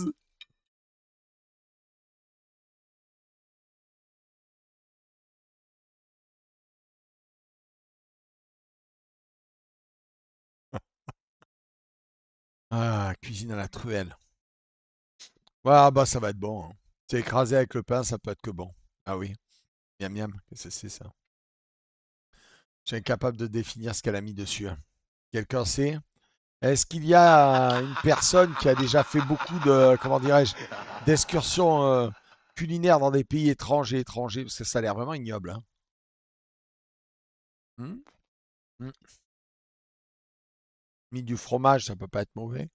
[SPEAKER 1] Ah, cuisine à la truelle. Ah bah ça va être bon. Hein. C'est écrasé avec le pain, ça peut être que bon. Ah oui. Miam miam, qu'est-ce que c'est ça? Je suis incapable de définir ce qu'elle a mis dessus. Hein. Quelqu'un sait? Est-ce qu'il y a une personne qui a déjà fait beaucoup de, comment dirais-je, d'excursions culinaires dans des pays étrangers? Parce que ça a l'air vraiment ignoble. Hein. Mis du fromage, ça peut pas être mauvais.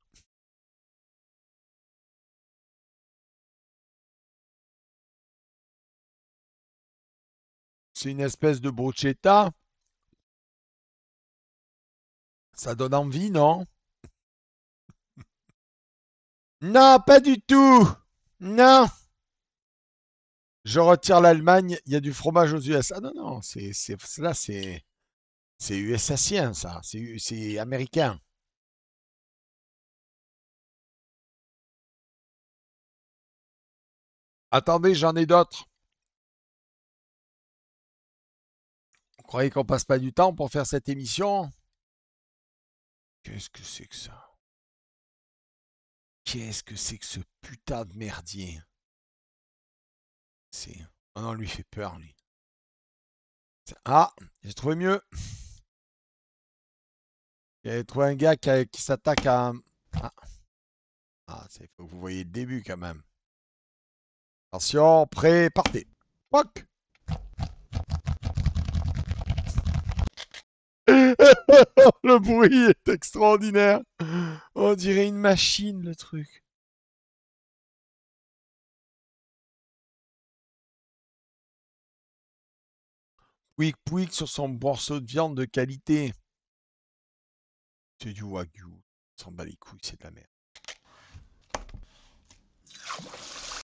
[SPEAKER 1] C'est une espèce de bruschetta. Ça donne envie, non? Non, pas du tout. Non. Je retire l'Allemagne. Il y a du fromage aux US. Ah non, non, là, c'est USAcien, ça. C'est américain. Attendez, j'en ai d'autres. Vous croyez qu'on passe pas du temps pour faire cette émission? Qu'est-ce que c'est que ça? Qu'est-ce que c'est que ce putain de merdier? Oh non, lui fait peur, lui. Ah, j'ai trouvé mieux. J'ai trouvé un gars qui s'attaque à... Ah, il faut que vous voyez le début quand même. Attention, prêt, partez. Poc. Le bruit est extraordinaire. On dirait une machine, le truc. Pouic pouic sur son morceau de viande de qualité. C'est du wagyu. On s'en bat les couilles, c'est de la merde.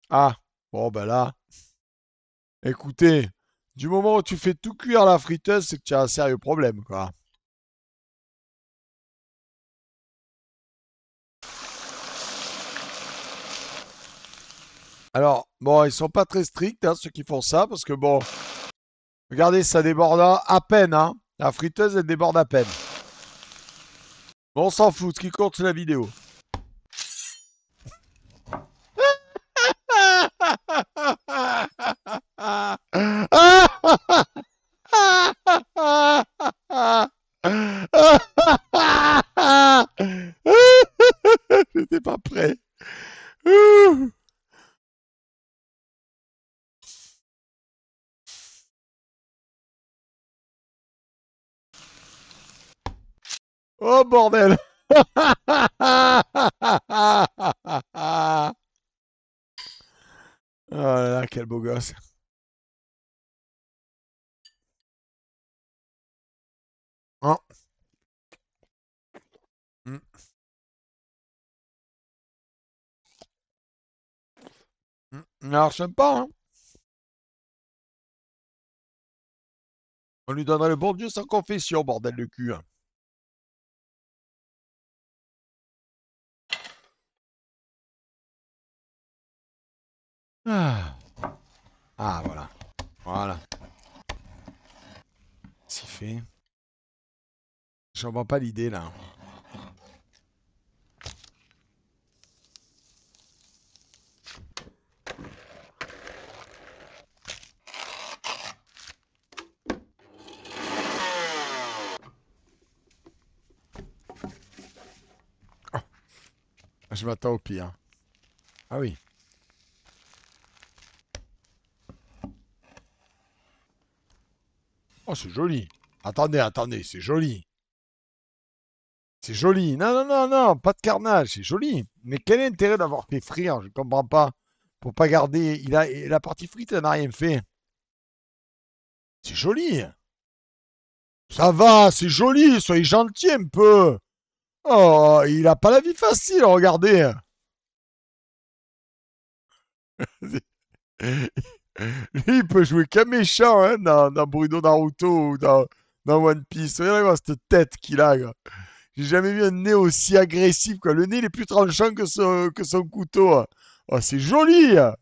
[SPEAKER 1] Ah, bon ben là. Écoutez, du moment où tu fais tout cuire à la friteuse, c'est que tu as un sérieux problème, quoi. Alors, bon, ils sont pas très stricts, hein, ceux qui font ça, parce que bon, regardez, ça déborde à peine, hein. La friteuse, elle déborde à peine. Bon, on s'en fout, ce qui compte, c'est la vidéo. Oh bordel. Oh là là, quel beau gosse. Oh. Mm. Alors, sympa, hein. On lui donnerait le bon Dieu sans confession, bordel de cul. Hein. Ah. Ah, voilà. Voilà. C'est fait. Je vois pas l'idée, là. Oh. Je m'attends au pire. Ah oui. Oh, c'est joli. Attendez, attendez, c'est joli. C'est joli. Non, non, non, non, pas de carnage, c'est joli. Mais quel est l'intérêt d'avoir fait frire? Je comprends pas. Pour pas garder. La partie frite, elle n'a rien fait. C'est joli. Ça va, c'est joli, soyez gentil un peu. Oh, il a pas la vie facile, regardez. Lui, il peut jouer qu'un méchant hein, dans Bruno Naruto ou dans One Piece. Regardez cette tête qu'il a. Gars. J'ai jamais vu un nez aussi agressif. Quoi. Le nez, il est plus tranchant que son couteau. Hein. Oh, c'est joli. Hein.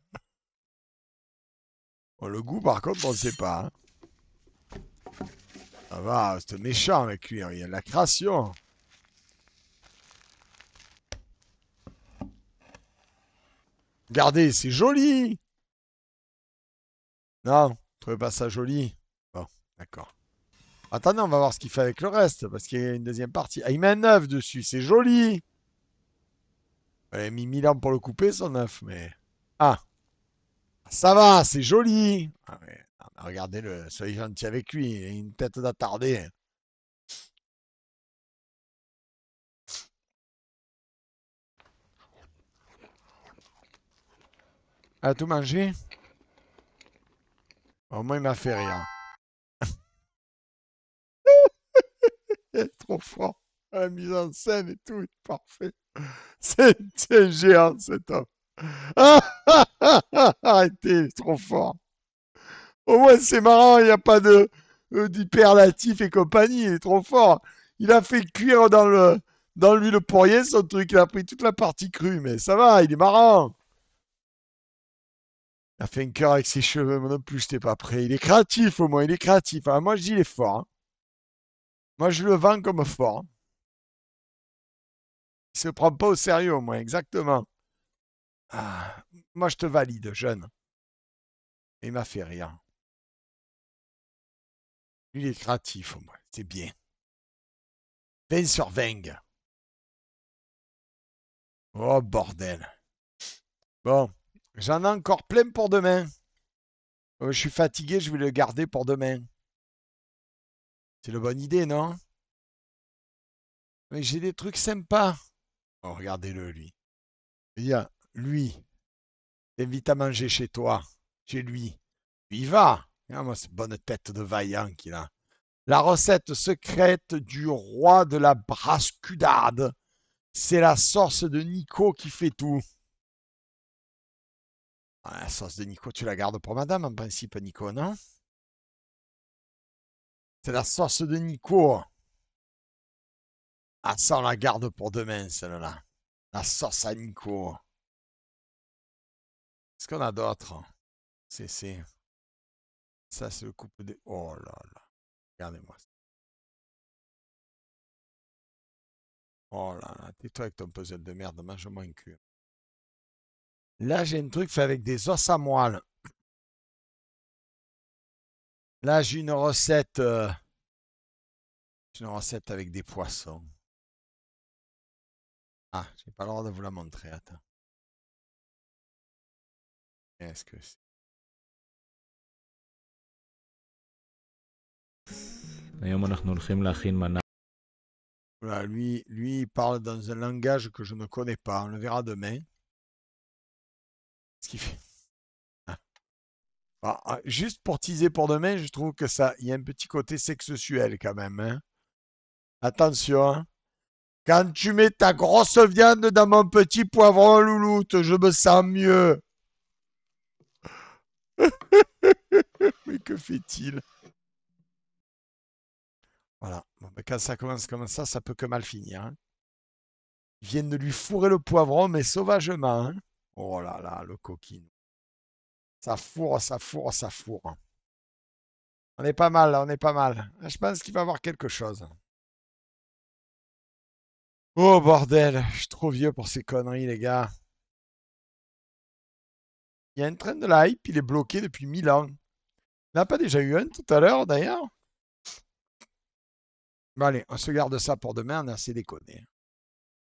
[SPEAKER 1] Oh, le goût, par contre, on ne sait pas. Hein. Ça va, c'est méchant avec lui. Hein. Il y a de la création. Regardez, c'est joli. Non, vous trouvez pas ça joli? Bon, d'accord. Attendez, on va voir ce qu'il fait avec le reste, parce qu'il y a une deuxième partie. Ah, il met un œuf dessus, c'est joli. Il a mis 1000 ans pour le couper, son œuf, mais... Ah, ça va, c'est joli. Ah, mais... Ah, mais regardez-le, soyez gentil avec lui, il a une tête d'attardé. A tout mangé? Au moins, il m'a fait rire. Il est trop fort. La mise en scène et tout, il est parfait. C'est un géant, cet homme. Arrêtez, il est trop fort. Au moins, c'est marrant, il n'y a pas d'hyperlatif et compagnie, il est trop fort. Il a fait cuire dans l'huile pour rien son truc, il a pris toute la partie crue, mais ça va, il est marrant. Il a fait un cœur avec ses cheveux, moi non plus, j'étais pas prêt. Il est créatif au moins, il est créatif. Ah, moi, je dis, il est fort. Hein. Moi, je le vends comme fort. Hein. Il se prend pas au sérieux au moins, exactement. Ah, moi, je te valide, jeune. Il m'a fait rire. Lui, il est créatif au moins, c'est bien. 20 sur 20. Oh, bordel. Bon, j'en ai encore plein pour demain. Je suis fatigué, je vais le garder pour demain. C'est une bonne idée, non? Mais j'ai des trucs sympas. Oh, regardez-le, lui. Lui, t'invite à manger chez toi, chez lui. Lui, il va. Regarde-moi cette bonne tête de vaillant qu'il a. La recette secrète du roi de la brascudade. C'est la sauce de Nico qui fait tout. Ah, la sauce de Nico, tu la gardes pour madame en principe, Nico, non? C'est la sauce de Nico. Ah, ça, on la garde pour demain, celle-là. La sauce à Nico. Qu'est-ce qu'on a d'autre? C'est... Ça, c'est le couple des... Oh là là. Regardez-moi ça. Oh là là. Tais-toi avec ton puzzle de merde. Mange-moi un cul. Là, j'ai un truc fait avec des os à moelle. Là, j'ai une recette... J'ai une recette avec des poissons. Ah, j'ai pas le droit de vous la montrer. Attends. Qu'est-ce que c'est?
[SPEAKER 11] היום אנחנו הולכים להכין מנה
[SPEAKER 1] Voilà, lui, il parle dans un langage que je ne connais pas. On le verra demain. Ce qu'il fait. Juste pour teaser pour demain, je trouve que ça, il y a un petit côté sexuel quand même. Hein. Attention. Hein. Quand tu mets ta grosse viande dans mon petit poivron louloute, je me sens mieux. Mais que fait-il? Voilà. Bon, ben, quand ça commence comme ça peut que mal finir. Hein. Ils viennent de lui fourrer le poivron, mais sauvagement. Hein. Oh là là, le coquin. Ça fourre, ça fourre, ça fourre. On est pas mal, là, on est pas mal. Je pense qu'il va y avoir quelque chose. Oh bordel, je suis trop vieux pour ces conneries, les gars. Il y a un train de la hype, il est bloqué depuis 1000 ans. Il n'y en a pas déjà eu un tout à l'heure, d'ailleurs? Bon, allez, on se garde ça pour demain, on a assez déconné.